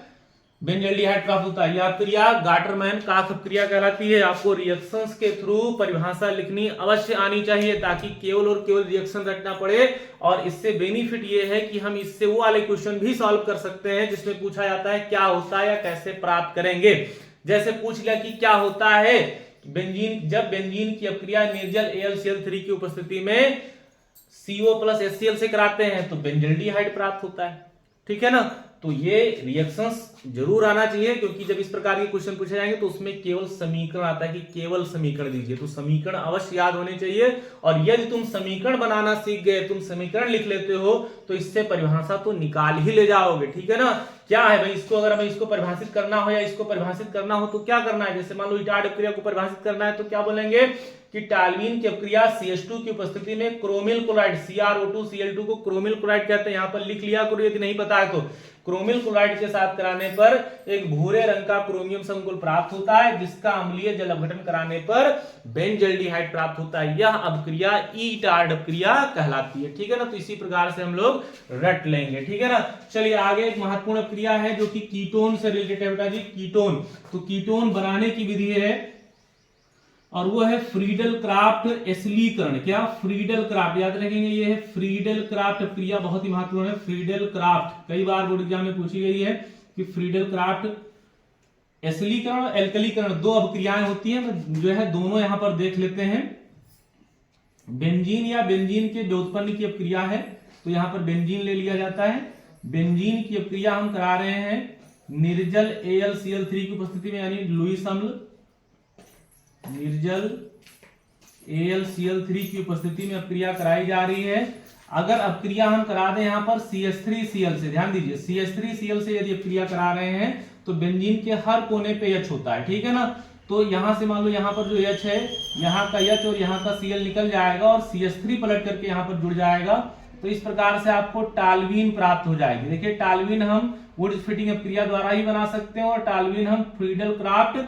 Speaker 1: बेंजल्डिहाइड प्राप्त होता है। यह अपक्रिया गाटरमैन काक अपक्रिया कहलाती है। आपको रिएक्शंस के थ्रू परिभाषा लिखनी अवश्य आनी चाहिए ताकि केवल और केवल रिएक्शन रटना पड़े, और इससे बेनिफिट ये है कि हम इससे वो वाले क्वेश्चन भी सॉल्व कर सकते हैं जिसमें पूछा जाता है क्या होता है या कैसे प्राप्त करेंगे। जैसे पूछ लिया कि क्या होता है बेंजीन, जब बेंजीन की अपक्रिया निर्जल AlCl3 की उपस्थिति में CO+ HCl से कराते हैं तो बेंजल्डिहाइड प्राप्त होता है, ठीक है ना। तो ये रिएक्शंस जरूर आना चाहिए, क्योंकि जब इस प्रकार के क्वेश्चन पूछे जाएंगे तो उसमें केवल समीकरण आता है कि केवल समीकरण दीजिए, तो समीकरण अवश्य याद होने चाहिए। और यदि तुम समीकरण बनाना सीख गए, तुम समीकरण लिख लेते हो तो इससे परिभाषा तो निकाल ही ले जाओगे, ठीक है ना। क्या है भाई, इसको अगर हमें इसको परिभाषित करना हो या इसको परिभाषित करना हो तो क्या करना है, जैसे मान लो ईटार्ड अपक्रिया को परिभाषित करना है तो क्या बोलेंगे कि टालवीन की अपक्रिया CH2 की उपस्थिति में क्रोमिल क्लोराइड CrO2Cl2 को क्रोमिल क्लोराइड कहते हैं, यहां पर लिख लिया करो यदि नहीं पता है तो। क्रोमिल क्लोराइड के साथ कराने पर एक भूरे रंग का क्रोमियम संकुल प्राप्त होता है, जिसका अम्लीय जल अपघटन कराने पर बेंजल्डिहाइड प्राप्त होता है। यह अपक्रिया ईटार्ड अपक्रिया कहलाती है, ठीक है ना। तो इसी प्रकार से हम लोग रट लेंगे, ठीक है ना। चलिए आगे एक महत्वपूर्ण अपक्रिया है जो कि कीटोन से रिलेटेड है बेटा जी, कीटोन। तो कीटोन बनाने की विधि है और वो है फ्रीडल क्राफ्ट एसिलीकरण। क्या, फ्रीडल क्राफ्ट, याद रखेंगे ये है फ्रीडल क्राफ्ट अपक्रिया, बहुत ही महत्वपूर्ण है। फ्रीडल क्राफ्ट कई बार बोर्ड एग्जाम में पूछी गई है कि फ्रीडल क्राफ्ट एसिलीकरण और एल्कलीकरण दो अपक्रियाएं होती हैं, जो है दोनों यहां पर देख लेते हैं। बेंजीन या बेंजीन के व्युत्पन्न की अपक्रिया है, तो यहां पर बेंजीन ले लिया जाता है। बेंजीन की अपक्रिया हम करा रहे हैं निर्जल AlCl3 की उपस्थिति में, यानी लुईस अम्ल, निर्जल AlCl3 की उपस्थिति में अपक्रिया कराई जा रही है। अगर अपक्रिया हम करा दें यहां पर CH3Cl से, ध्यान दीजिए CH3Cl से यदि अपक्रिया करा रहे हैं तो बेंजीन के हर कोने पे H होता है, ठीक है ना। तो यहां से मान लो यहां पर जो H है, यहां का H और यहां का Cl निकल जाएगा और CH3 पलट करके यहां पर जुड़ जाएगा। तो इस प्रकार से आपको टालवीन प्राप्त हो जाएगी। देखिए टालवीन हम वुड्स फिटिंग अपक्रिया द्वारा ही बना सकते हैं, और टालवीन हम फ्रीडल क्राफ्ट,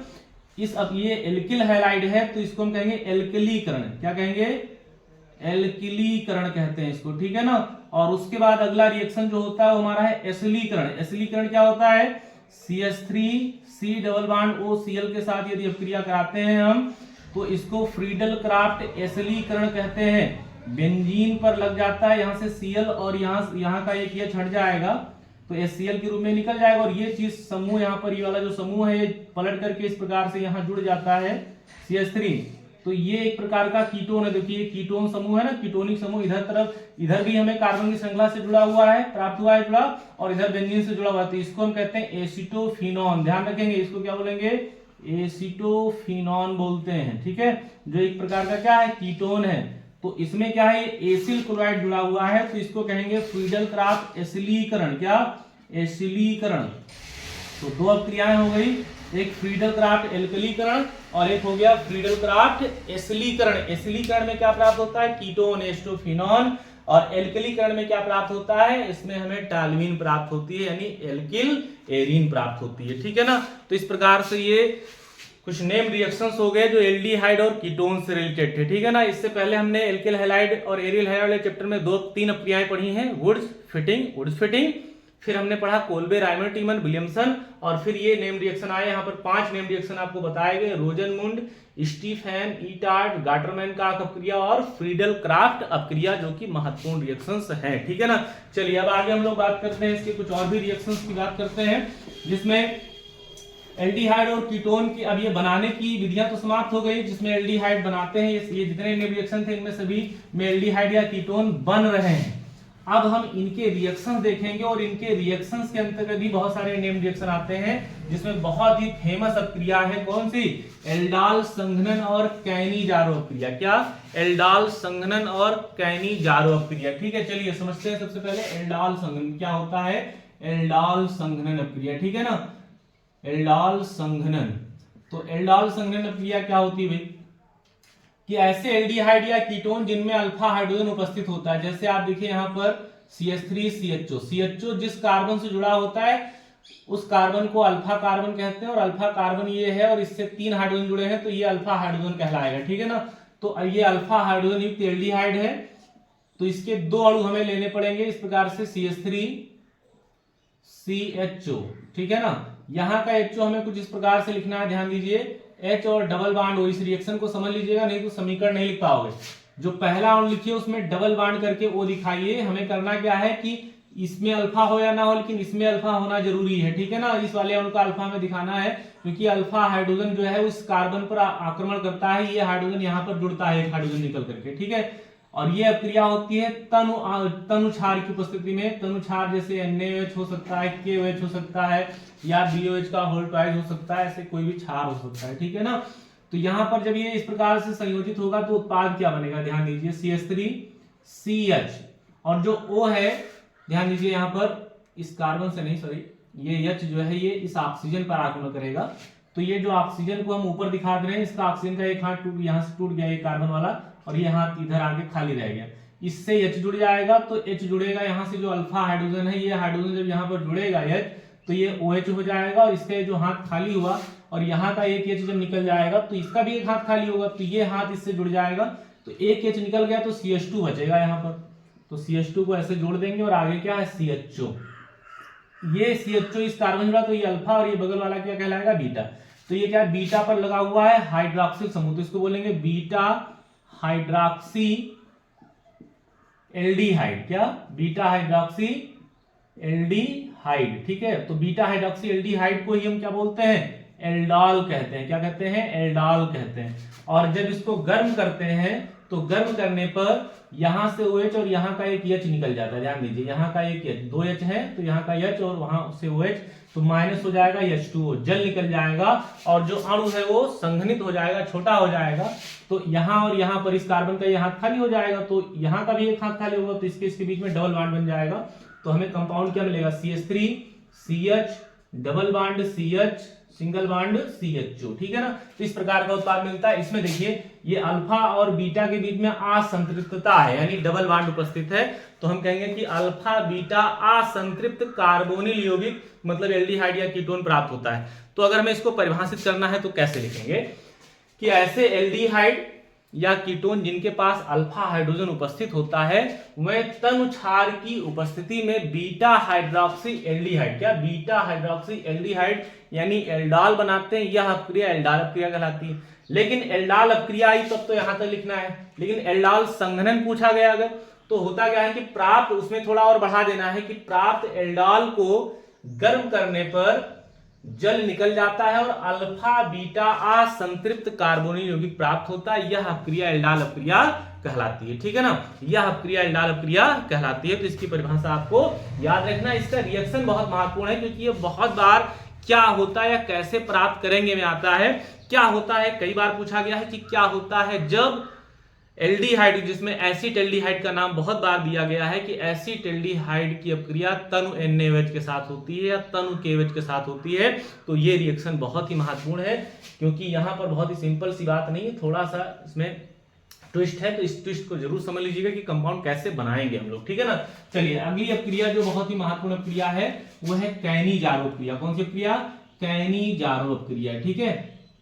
Speaker 1: इस अब ये एल्किल हैलाइड है तो इसको हम कहेंगे एल्कलीकरण। क्या कहेंगे, एल्किलीकरण कहते हैं इसको, ठीक है ना। और उसके बाद अगला रिएक्शन जो होता है वो हमारा है एसिलीकरण। एसिलीकरण क्या होता है, CH3C डबल बॉन्ड OCl के साथ यदि अपक्रिया कराते हैं हम तो इसको फ्रीडल क्राफ्ट एसिलीकरण कहते हैं। बेंजीन पर लग जाता है, यहाँ से Cl और यहाँ का एक H हट जाएगा तो HCl के रूप में निकल जाएगा और ये चीज समूह यहाँ पर ये वाला जो समूह है ये पलट करके इस प्रकार से यहाँ जुड़ जाता है CH3। तो ये एक प्रकार का कीटोन है। देखिए कीटोन समूह है ना, कीटोनिक समूह। इधर भी हमें कार्बन की श्रृंखला से जुड़ा हुआ है, प्राप्त हुआ है जुड़ा, और इधर बेंजीन से जुड़ा हुआ है। तो इसको हम कहते हैं एसिटोफिनॉन। ध्यान रखेंगे, इसको क्या बोलेंगे? एसिटोफिनॉन बोलते हैं। ठीक है, जो एक प्रकार का क्या है? कीटोन है। तो इसमें क्या है? एसिल क्लोराइड जुड़ा हुआ है, तो इसको कहेंगे फ्रीडल क्राफ्ट एसिलीकरण। क्या? एसिलीकरण। तो दो अपक्रियाएं हो गई, एक फ्रीडल क्राफ्ट एल्कलीकरण और एक हो गया फ्रीडल क्राफ्ट एसिलीकरण। एसिलीकरण में क्या प्राप्त होता है? कीटोन एस्टोफिनॉन। और एल्कलीकरण में क्या प्राप्त होता है? इसमें हमें टालवीन प्राप्त होती है, यानी एल्किल एरीन प्राप्त होती है। ठीक है ना। तो इस प्रकार से ये कुछ नेम रिएक्शंस हो गए जो एल्डिहाइड और कीटोन से रिलेटेड थे। ठीक है ना। इससे पहले हमने एल्किल हैलाइड और एरियल हैलाइड वाले चैप्टर में 2-3 अपक्रियाएं पढ़ी हैं, वुड्स फिटिंग, फिर हमने पढ़ा कोल्बे, राइमर, टीमन, विलियमसन, और फिर ये नेम रिएक्शन आए। यहाँ पर 5 नेम रिएक्शन आपको बताए गए: रोजनमुंड, स्टीफेन, ईटार्ड, गाटरमैन का अपक्रिया और फ्रीडल क्राफ्ट अपक्रिया, जो कि महत्वपूर्ण रिएक्शंस हैं। ठीक है ना। चलिए अब आगे हम लोग बात करते हैं इसके कुछ और भी रिएक्शंस की बात करते हैं, जिसमें एल्डिहाइड और कीटोन की अब ये बनाने की विधियां तो समाप्त हो गई, जिसमें एल्डिहाइड बनाते हैं। ये जितने नेम रिएक्शन थे इनमें सभी में एल्डिहाइड या कीटोन बन रहे हैं। अब हम इनके रिएक्शंस देखेंगे और इनके रिएक्शंस के अंतर्गत भी बहुत सारे नेम रिएक्शन आते हैं, जिसमें बहुत ही फेमस अपक्रिया है कौन सी? एल्डाल संघनन और कैनी-जारो अपक्रिया। क्या? एल्डाल संघनन और कैनी-जारो अपक्रिया। ठीक है, चलिए समझते हैं। सबसे पहले एल्डाल संघनन क्या होता है? एल्डाल संघनन अपक्रिया। ठीक है ना। एल्डाल संघनन, तो एल्डाल संघनन अपक्रिया क्या होती है भाई? कि ऐसे एल्डिहाइड या कीटोन जिनमें अल्फा हाइड्रोजन उपस्थित होता है, जैसे आप देखिए यहाँ पर CH3CHO जिस कार्बन से जुड़ा होता है उस कार्बन को अल्फा कार्बन कहते हैं, और अल्फा कार्बन ये है और इससे 3 हाइड्रोजन जुड़े हैं तो ये अल्फा हाइड्रोजन कहलाएगा। ठीक है ना। तो ये अल्फा हाइड्रोजन युक्त एल्डिहाइड है, तो इसके 2 अणु हमें लेने पड़ेंगे इस प्रकार से CH3CHO। ठीक है ना। यहाँ का HO हमें कुछ इस प्रकार से लिखना है, ध्यान दीजिए, H और डबल बॉन्ड हो। इस रिएक्शन को समझ लीजिएगा, नहीं तो समीकरण नहीं लिख पाओगे। जो पहला अणु लिखिए उसमें डबल बॉन्ड करके O दिखाइए। हमें करना क्या है कि इसमें अल्फा हो या ना हो, लेकिन इसमें अल्फा होना जरूरी है। ठीक है ना। इस वाले अणु का अल्फा में दिखाना है, क्योंकि अल्फा हाइड्रोजन जो है उस कार्बन पर आक्रमण करता है, ये हाइड्रोजन यहाँ पर जुड़ता है एक हाइड्रोजन निकल करके। ठीक है। और ये अपक्रिया होती है तनु क्षार की उपस्थिति में। तनु क्षार जैसे NaOH हो सकता है, KOH हो सकता है, या BOH का होल ट्वाइस हो सकता है, ऐसे कोई भी क्षार हो सकता है। ठीक है ना। तो यहाँ पर जब ये इस प्रकार से संयोजित होगा तो उत्पाद क्या बनेगा? ध्यान दीजिए, CH3CH, और जो O है ध्यान दीजिए यहाँ पर इस कार्बन से नहीं, सॉरी, ये H जो है ये इस ऑक्सीजन पर आक्रमण करेगा। तो ये जो ऑक्सीजन को हम ऊपर दिखा दे रहे हैं, इसका ऑक्सीजन का एक हाथ यहाँ से टूट गया, ये कार्बन वाला, और ये हाथ इधर आगे खाली रह गया। इससे H जुड़ जाएगा, तो H जुड़ेगा यहाँ से, जो अल्फा हाइड्रोजन है, ये हाइड्रोजन जब यहाँ पर जुड़ेगा H, तो ये OH हो जाएगा, और इससे जो हाथ खाली हुआ और यहाँ का एक H जब निकल जाएगा तो इसका भी एक हाथ खाली होगा, तो ये हाथ इससे जुड़ जाएगा, तो एक H निकल गया तो CH2 बचेगा यहाँ पर। तो CH2 को ऐसे जोड़ देंगे और आगे क्या है? CHO। ये CHO इस कार्बन जुड़ा तो ये अल्फा, और ये बगल वाला क्या कहलाएगा? बीटा। तो ये क्या? बीटा पर लगा हुआ है हाइड्रोक्सिल समूह, तो इसको बोलेंगे बीटा हाइड्रोक्सी एल्डिहाइड। क्या? Beta hydroxy aldehyde. ठीक है। तो बीटा हाइड्रोक्सी एल्डिहाइड को ही हम क्या बोलते हैं? एल्डाल कहते हैं। क्या कहते हैं? एल्डाल कहते हैं। और जब इसको गर्म करते हैं तो गर्म करने पर यहां से OH और यहाँ का एक H निकल जाता है। ध्यान दीजिए, यहाँ का एक H, 2 H है तो यहाँ का H और वहां से OH, तो माइनस हो जाएगा, H2O जल निकल जाएगा, और जो अणु है वो संघनित हो जाएगा, छोटा हो जाएगा। तो यहाँ और यहाँ पर इस कार्बन का ये हाथ खाली हो जाएगा, तो यहाँ का भी एक हाथ खाली होगा, तो इसके बीच में डबल बॉन्ड बन जाएगा। तो हमें कंपाउंड क्या मिलेगा? CH3CH double bond CH single bond CHO। ठीक है ना। तो इस प्रकार का उत्पाद मिलता है। इसमें देखिए ये अल्फा और बीटा के बीच में असंतृप्तता है, यानी डबल बॉन्ड उपस्थित है, तो हम कहेंगे कि अल्फा बीटा असंतृप्त कार्बोनिल यौगिक मतलब एल्डिहाइड या कीटोन प्राप्त होता है। तो अगर हमें इसको परिभाषित करना है तो कैसे लिखेंगे कि ऐसे एल्डिहाइड या कीटोन जिनके पास अल्फा हाइड्रोजन उपस्थित होता है वह तनु क्षार की उपस्थिति में बीटा हाइड्रोक्सी एल्डिहाइड, क्या बीटा हाइड्रोक्सी एल्डिहाइड यानी एल्डाल बनाते हैं। यह अपक्रिया एल्डाल अपक्रिया कहलाती है। लेकिन एल्डाल अपक्रिया आई तब तो यहां तक लिखना है, लेकिन एल्डाल संघनन पूछा गया अगर तो होता क्या है कि प्राप्त, उसमें थोड़ा और बढ़ा देना है कि प्राप्त एल्डाल को गर्म करने पर जल निकल जाता है और अल्फा बीटा असंतृप्त कार्बोनिल यौगिक प्राप्त होता है। यह अपक्रिया एल्डाल अपक्रिया कहलाती है। ठीक है ना, यह अपक्रिया एल्डाल अपक्रिया कहलाती है। तो इसकी परिभाषा आपको याद रखना। इसका रिएक्शन बहुत महत्वपूर्ण है क्योंकि ये बहुत बार क्या होता है या कैसे प्राप्त करेंगे में आता है। क्या होता है, कई बार पूछा गया है कि क्या होता है जब एल्डिहाइड, जिसमें एसिटेल्डिहाइड का नाम बहुत बार दिया गया है कि एसिटेल्डिहाइड की अपक्रिया तनु NaOH के साथ होती है या तनु KOH के साथ होती है। तो ये रिएक्शन बहुत ही महत्वपूर्ण है क्योंकि यहां पर बहुत ही सिंपल सी बात नहीं है, थोड़ा सा इसमें ट्विस्ट है। तो इस ट्विस्ट को जरूर समझ लीजिएगा कि कंपाउंड कैसे बनाएंगे हम लोग। ठीक है ना। चलिए अगली अपक्रिया जो बहुत ही महत्वपूर्ण अपक्रिया है वो है कैनी-जारो अपक्रिया। कौन सी अपक्रिया? कैनी-जारो अपक्रिया। ठीक है,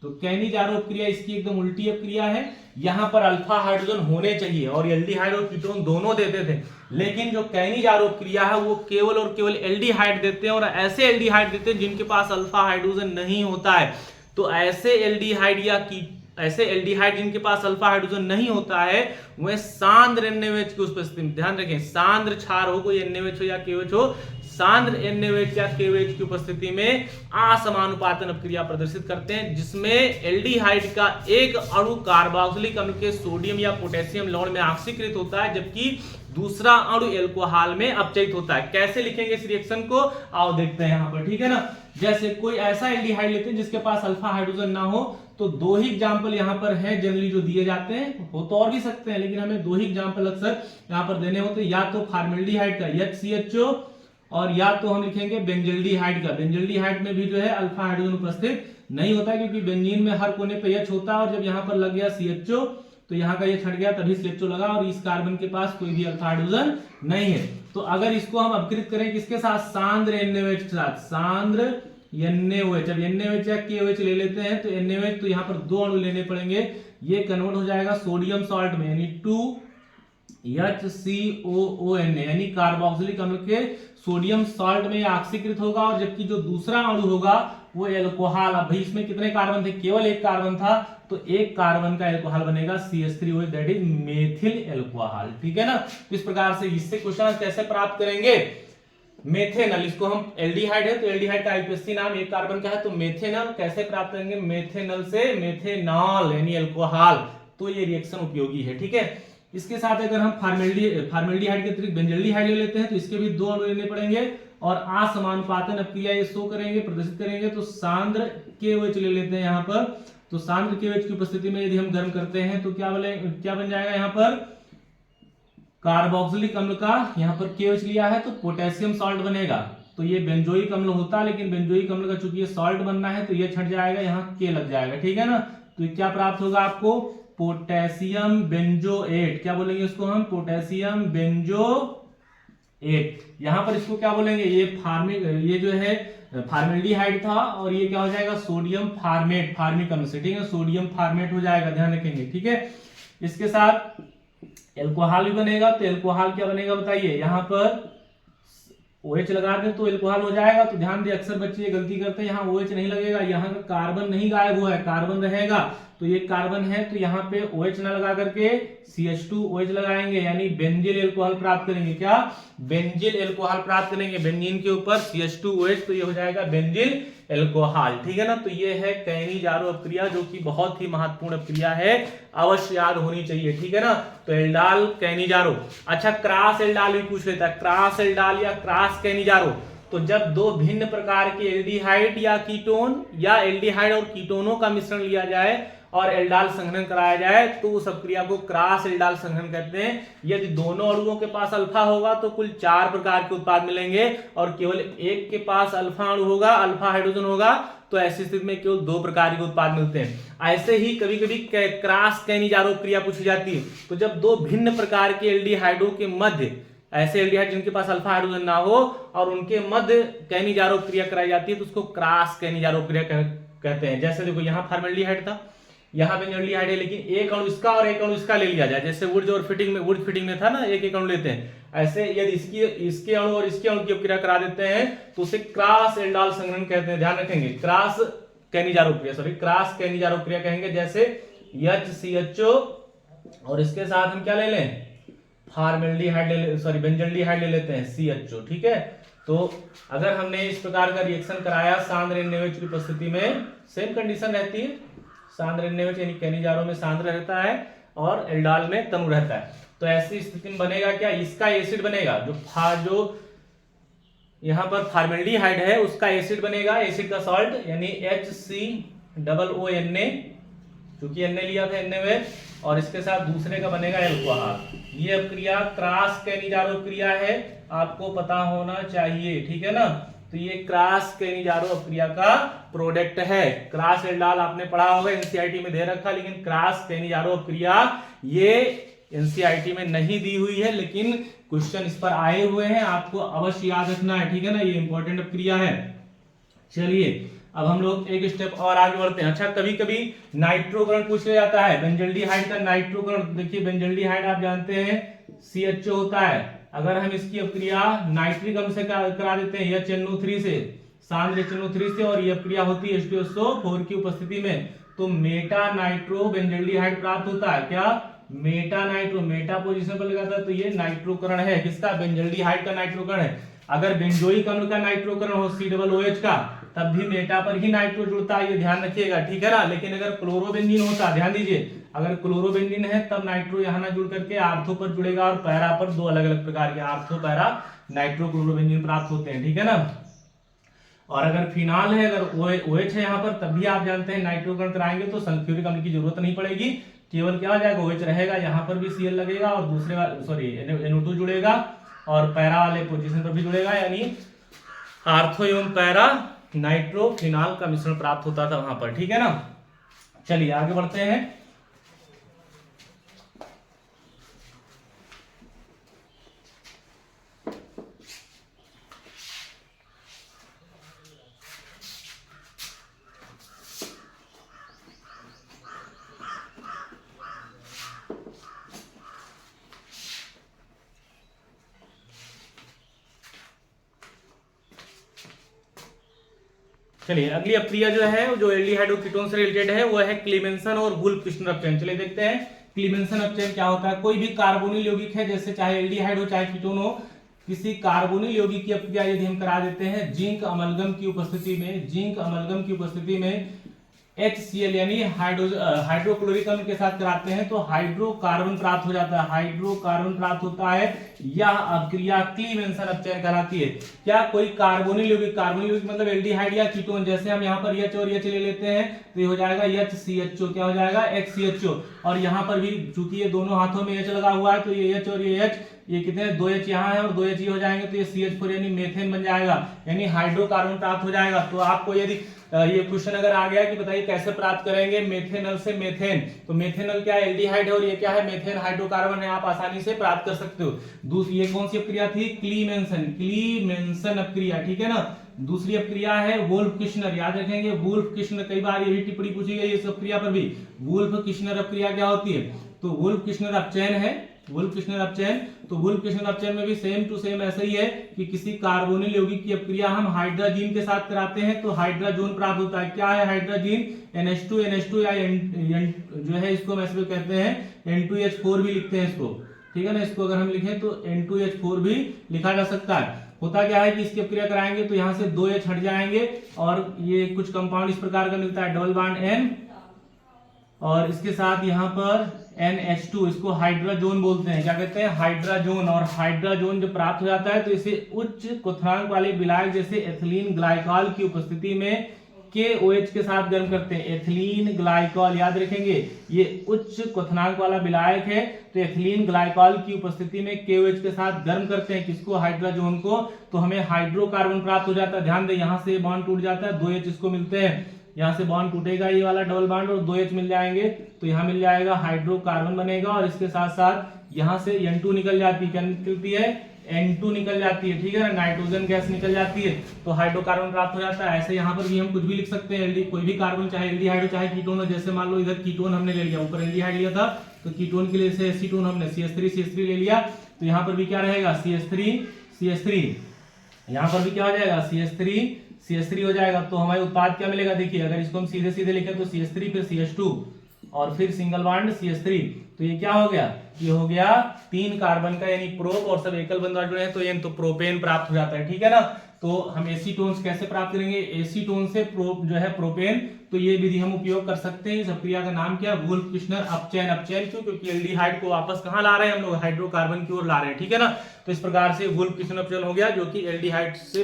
Speaker 1: तो कैनी-जारो अपक्रिया इसकी एकदम उल्टी अपक्रिया है। यहां पर अल्फा हाइड्रोजन होने चाहिए और एल्डिहाइड और कीटोन दोनों देते थे, लेकिन जो कैनी-जारो अपक्रिया है वो केवल और केवल एल्डिहाइड देते हैं और ऐसे एल्डिहाइड देते हैं जिनके पास अल्फा हाइड्रोजन नहीं होता है। तो ऐसे एल्डिहाइड या ऐसे एल्डिहाइड जिनके पास अल्फा हाइड्रोजन नहीं होता है वह सांद्र NaOH की उपस्थिति में, ध्यान रखें सांद्र क्षार हो, कोई NaOH हो या KOH हो, सांद्र NaOH या KOH की उपस्थिति में असमानुपातन अपक्रिया प्रदर्शित करते हैं जिसमें एल्डिहाइड का एक अणु कार्बोक्सिलिक अम्ल के सोडियम या पोटेशियम लवण में ऑक्सीकृत होता है जबकि दूसरा अणु एल्कोहल में अपचयित होता है। कैसे लिखेंगे इस रिएक्शन को, आओ देखते हैं यहां पर। ठीक है ना, जैसे कोई ऐसा एल्डिहाइड लेते हैं जिसके पास अल्फा हाइड्रोजन ना हो, तो दो ही एग्जाम्पल यहां पर है जनरली जो दिए जाते हैं, हो तो और भी सकते हैं लेकिन हमें दो ही एग्जाम्पल अक्सर यहां पर देने होते हैं, या तो फॉर्मेल्डिहाइड का HCHO और या तो हम लिखेंगे बेंजल्डिहाइड का। बेंजल्डिहाइड में भी जो है अल्फा हाइड्रोजन उपस्थित नहीं होता है क्योंकि बेंजीन में हर कोने पे H होता है और जब यहाँ पर लग गया CHO तो यहाँ का ये छट गया तभी CHO लगा और इस कार्बन के पास कोई भी अल्फा हाइड्रोजन नहीं है। तो अगर इसको हम अपकृत करें किसके साथ, सांद्र NaOH के साथ, सांद्र NaOH। अब NaOH या KOH ले लेते हैं तो NaOH तो यहाँ पर दो अणु लेने पड़ेंगे, ये कन्वर्ट हो जाएगा सोडियम सॉल्ट में यानी 2HCOONA यानी कार्बोक्सिलिक अम्ल के सोडियम सॉल्ट में ऑक्सीकृत होगा और जबकि जो दूसरा अणु होगा वो एल्कोहल। अब भाई इसमें कितने कार्बन थे, केवल एक कार्बन था तो एक कार्बन का एल्कोहल बनेगा CH3OH that is methyl alcohol. ठीक है ना। तो इस प्रकार से इससे क्वेश्चन कैसे प्राप्त करेंगे, मेथेनल, इसको हम एल्डिहाइड है तो एल्डिहाइड का आईपीएससी नाम एक कार्बन का है तो मेथेनल कैसे प्राप्त करेंगे, मेथेनल से मेथेनॉल यानी एल्कोहल। तो ये रिएक्शन उपयोगी है। ठीक है, इसके साथ अगर हम फॉर्मेल्डिहाइड के अतिरिक्त बेंजल्डिहाइड ले लेते हैं तो इसके भी दो अणु लेने पड़ेंगे और असमानुपातन अपक्रिया ये शो करेंगे, प्रदर्शित करेंगे। तो सांद्र KOH ले लेते हैं यहाँ पर, तो सांद्र KOH की उपस्थिति में यदि हम गर्म करते हैं तो क्या बन जाएगा, यहाँ पर कार्बोक्सिलिक अम्ल का यहाँ पर KOH लिया है तो पोटेशियम सॉल्ट बनेगा। तो ये बेंजोइक अम्ल होता है लेकिन बेंजोइक अम्ल का चूंकि ये सॉल्ट बनना है तो ये छट जाएगा, यहाँ K लग जाएगा। ठीक है ना। तो क्या प्राप्त होगा आपको, पोटेशियम बेंजोएट। क्या बोलेंगे इसको हम, पोटेशियम बेंजोएट। यहां पर इसको क्या बोलेंगे, ये जो है फॉर्मेल्डिहाइड था और ये क्या हो जाएगा, सोडियम फॉर्मेट, फॉर्मिक अम्ल से। ठीक है, सोडियम फॉर्मेट हो जाएगा, ध्यान रखेंगे। ठीक है, इसके साथ एल्कोहल भी बनेगा तो एल्कोहल क्या बनेगा बताइए, यहां पर OH लगा दें तो एल्कोहल हो जाएगा। तो ध्यान दें अक्सर बच्चे ये गलती करते हैं, यहाँ OH नहीं लगेगा, यहाँ का कार्बन नहीं गायब हुआ है, कार्बन रहेगा। तो ये कार्बन है तो यहाँ पे OH ना लगा करके CH2OH लगाएंगे यानी बेंजिल एल्कोहल प्राप्त करेंगे। क्या, बेंजिल एल्कोहल प्राप्त करेंगे, बेंजीन के ऊपर CH2OH तो ये हो जाएगा बेंजिल एल्कोहल। ठीक है ना। तो ये है कैनी-जारो अपक्रिया जो कि बहुत ही महत्वपूर्ण अपक्रिया है, अवश्य याद होनी चाहिए। ठीक है ना। तो एल्डाल कैनी-जारो। अच्छा, क्रॉस एल्डाल भी पूछ लेता है, क्रॉस एल्डाल या क्रॉस कैनी-जारो। तो जब दो भिन्न प्रकार के एल्डिहाइड या कीटोन या एल्डिहाइड और कीटोनों का मिश्रण लिया जाए और एल्डाल संघनन कराया जाए तो उस अपक्रिया को क्रॉस एल्डाल संघनन कहते हैं। यदि दोनों अणुओं के पास अल्फा होगा तो कुल 4 प्रकार के उत्पाद मिलेंगे और केवल एक के पास अल्फा अणु होगा, अल्फा हाइड्रोजन होगा, तो ऐसी स्थिति में केवल 2 प्रकार के उत्पाद मिलते हैं। ऐसे ही कभी कभी क्रॉस कैनी-जारो अपक्रिया पूछी जाती है। तो जब दो भिन्न प्रकार के एल्डिहाइडों के मध्य, ऐसे एल्डिहाइड जिनके पास अल्फा हाइड्रोजन ना हो और उनके मध्य कैनी-जारो अपक्रिया कराई जाती है तो उसको क्रॉस कैनी-जारो अपक्रिया कहते हैं। जैसे देखो यहाँ फॉर्मेल्डिहाइड था, यहाँ बेंजोल्डिहाइड है, लेकिन एक अणु इसका और एक अणु इसका ले लिया जाए, जैसे वुड और फिटिंग में था ना, एक एक अणु लेते हैं, ऐसे यदि इसके अणु और इसके अणु की अपक्रिया करा देते हैं तो उसे क्रॉस एल्डाल संघनन कहते हैं। ध्यान रखेंगे, क्रॉस कैनिजारो क्रिया कहेंगे। जैसे HCHO और इसके साथ हम क्या ले लें, बेंजल्डिहाइड ले लेते हैं CHO। ठीक है, तो अगर हमने इस प्रकार का रिएक्शन कराया सांद्र NaOH की उपस्थिति में, सेम कंडीशन रहती है, सांद्र NaOH यानी कैनिजारो में सांद्र रहता है और एल्डाल में तनु रहता है। तो ऐसी स्थिति में बनेगा क्या, इसका एसिड बनेगा, जो यहाँ पर फॉर्मेल्डिहाइड है उसका एसिड बनेगा, एसिड का सॉल्ट यानी HCOONA, क्योंकि Na लिया था NaOH, और इसके साथ दूसरे का बनेगा अल्कोहल। ये अपक्रिया क्रॉस कैनिजारो अपक्रिया है, आपको पता होना चाहिए। ठीक है ना, तो ये क्रॉस कैनिजारो अपक्रिया का प्रोडक्ट है। क्रॉस एल्डाल आपने पढ़ा होगा, एनसीईआरटी में दे रखा, लेकिन क्रॉस कैनिजारो अपक्रिया ये एनसीईआरटी में नहीं दी हुई है, लेकिन क्वेश्चन इस पर आए हुए हैं, आपको अवश्य याद रखना है। ठीक है ना, ये इंपॉर्टेंट अपक्रिया है। चलिए अब हम लोग एक स्टेप और आगे बढ़ते हैं। अच्छा, कभी कभी नाइट्रोकरण पूछ लिया जाता है, बेंजल्डिहाइड का नाइट्रोकरण। देखिए बेंजल्डिहाइड आप जानते हैं CHO होता है, अगर हम इसकी अपक्रिया नाइट्रिक अम्ल से करा देते हैं HNO3 से, सांद्र HNO3 से, और ये अपक्रिया होती है H2SO4 की उपस्थिति में, तो मेटा नाइट्रो बेंजल्डिहाइड प्राप्त होता है। क्या, मेटा नाइट्रो, मेटा पोजीशन पर लगाता है, तो ये नाइट्रोकरण है, किसका, बेंजल्डिहाइड का नाइट्रोकरण है। अगर बेंजोइक अम्ल का नाइट्रोकरण हो COOH का, तब भी मेटा पर ही नाइट्रो जुड़ता है, ये ध्यान रखिएगा। ठीक है ना, लेकिन अगर क्लोरोबेंजीन होता, ध्यान दीजिए, अगर क्लोरोबेंजीन है तब नाइट्रो यहाँ ना जुड़ करके आर्थो पर जुड़ेगा और पैरा पर, दो अलग अलग प्रकार के आर्थो पैरा नाइट्रो क्लोरोबेंजीन प्राप्त होते हैं। ठीक है ना, और अगर फिनाल है, अगर OH है यहाँ पर, तब भी आप जानते हैं नाइट्रोकरण कराएंगे तो सल्फ्यूरिक अम्ल की जरूरत नहीं पड़ेगी, केवल क्या हो जाएगा, OH रहेगा, यहाँ पर भी Cl लगेगा और दूसरे NO2 जुड़ेगा और पैरा वाले पोजीशन पर भी जुड़ेगा, यानी आर्थो एवं पैरा नाइट्रो फिनाल का मिश्रण प्राप्त होता था वहां पर। ठीक है ना, चलिए आगे बढ़ते हैं। चलिए अगली अपक्रिया जो है, जो एल्डिहाइड और कीटोन से रिलेटेड है, वो है क्लीमेंसन और वुल्फ-किश्नर अपचयन। चलिए देखते हैं क्लीमेंसन अपचयन क्या होता है। कोई भी कार्बोनिल यौगिक है, जैसे चाहे एल्डिहाइड हो चाहे कीटोन हो, किसी कार्बोनिल यौगिक की अपक्रिया यदि हम करा देते हैं जिंक अमलगम की उपस्थिति में HCl यानी हाइड्रोक्लोरिक अम्ल के साथ कराते हैं तो हाइड्रोकार्बन प्राप्त हो जाता है, हाइड्रोकार्बन प्राप्त होता है। यह अपक्रिया क्लीमेंसन अपचयन कहलाती है। क्या, कोई कार्बोनिल यौगिक मतलब एल्डिहाइड या कीटोन, जैसे हम यहाँ पर H और H ले लेते हैं तो ये हो जाएगा HCHO, क्या हो जाएगा, HCHO, और यहाँ पर भी चूंकि ये दोनों हाथों में H लगा हुआ है तो ये H और ये H, ये कितने, 2H यहाँ है और 2H ये हो जाएंगे, तो ये CH4 यानी मेथेन बन जाएगा, यानी हाइड्रोकार्बन प्राप्त हो जाएगा। तो आपको यदि ये क्वेश्चन अगर आ गया कि बताइए कैसे प्राप्त करेंगे मेथेनल से मेथेन, तो मेथेनल क्या है, एल्डिहाइड है, और ये क्या है, मेथेन हाइड्रोकार्बन है, आप आसानी से प्राप्त कर सकते हो। दूसरी ये कौन सी अपक्रिया थी, क्लीमेंसन अपक्रिया। ठीक है ना, दूसरी अपक्रिया है वुल्फ-किश्नर, याद रखेंगे वुल्फ-किश्नर, कई बार ये भी टिप्पणी पूछी गई इस अपक्रिया पर भी। वुल्फ-किश्नर अपक्रिया क्या होती है, तो वुल्फ-किश्नर अपचयन है, वुल्फ-किश्नर अपचयन। तो वुल्फ-किश्नर अपचयन में भी सेम टू सेम ऐसा ही है कि किसी कार्बोनिल यौगिक की अपक्रिया हम हाइड्रोजन के साथ कराते हैं तो हाइड्रोजन प्राप्त होता है। क्या है हाइड्रोजन, NH2 या जो है इसको हम ऐसे कहते हैं N2H4 भी लिखते हैं इसको। ठीक है ना, इसको अगर हम लिखें तो N2H4 भी लिखा जा सकता है। होता क्या है कि इसकी अपक्रिया कराएंगे तो यहाँ से 2H हट जाएंगे और ये कुछ कंपाउंड इस प्रकार का मिलता है, डबल बॉन्ड N, और इसके साथ यहाँ पर NH2, इसको हाइड्राजोन बोलते हैं। क्या कहते हैं, हाइड्राजोन। और हाइड्राजोन जब प्राप्त हो जाता है तो इसे उच्च क्वथनांक वाले विलायक जैसे एथिलीन ग्लाइकॉल की उपस्थिति में KOH के साथ गर्म करते हैं। एथिलीन ग्लाइकॉल, याद रखेंगे ये उच्च क्वथनांक वाला विलायक है, तो एथिलीन ग्लाइकॉल की उपस्थिति में KOH के साथ गर्म करते हैं किसको, हाइड्राजोन को, तो हमें हाइड्रोकार्बन प्राप्त हो जाता है। ध्यान दें, यहाँ से बॉन्ड टूट जाता है, 2H इसको मिलते हैं, यहाँ से बॉन्ड टूटेगा ये वाला डबल बॉन्ड और 2H मिल जाएंगे, तो यहाँ मिल जाएगा हाइड्रोकार्बन बनेगा, और इसके साथ साथ यहाँ से N2 निकल जाती है, क्या निकलती है, N2 निकल जाती है, ठीक है ना, नाइट्रोजन गैस निकल जाती है, तो हाइड्रोकार्बन प्राप्त हो जाता है। ऐसे यहाँ पर भी हम कुछ भी लिख सकते हैं, एल्डी कोई भी कार्बन, चाहे एल्डिहाइड हो चाहे कीटोन हो। जैसे मान लो इधर कीटोन हमने ले लिया, ऊपर एल्डिहाइड लिया था, तो कीटोन के लिए जैसे एसीटोन हमने CH3 ले लिया, तो यहाँ पर भी क्या रहेगा CH3, यहाँ पर भी क्या हो जाएगा CH3 हो जाएगा। तो हमारे उत्पाद क्या मिलेगा, देखिए अगर इसको हम सीधे सीधे लिखें तो CH3 फिर CH2 और फिर सिंगल बॉन्ड CH3, तो ये क्या हो गया, ये हो गया 3 कार्बन का, यानी प्रोप और सब एकल बंधुआ जुड़े हैं, तो ये तो प्रोपेन प्राप्त हो जाता है, ठीक है ना। तो हम एसीटोन्स कैसे प्राप्त करेंगे, एसीटोन से जो है प्रोपेन, तो ये विधि हम उपयोग कर सकते हैं। इस अपक्रिया का नाम क्या है, वुल्फ-किश्नर अपचयन क्यों, क्योंकि एल्डिहाइड को वापस कहां ला रहे हैं हम लोग, हाइड्रोकार्बन की ओर ला रहे हैं, ठीक है ना। तो इस प्रकार से वुल्फ-किश्नर अपचयन हो गया, जो कि एल्डिहाइड से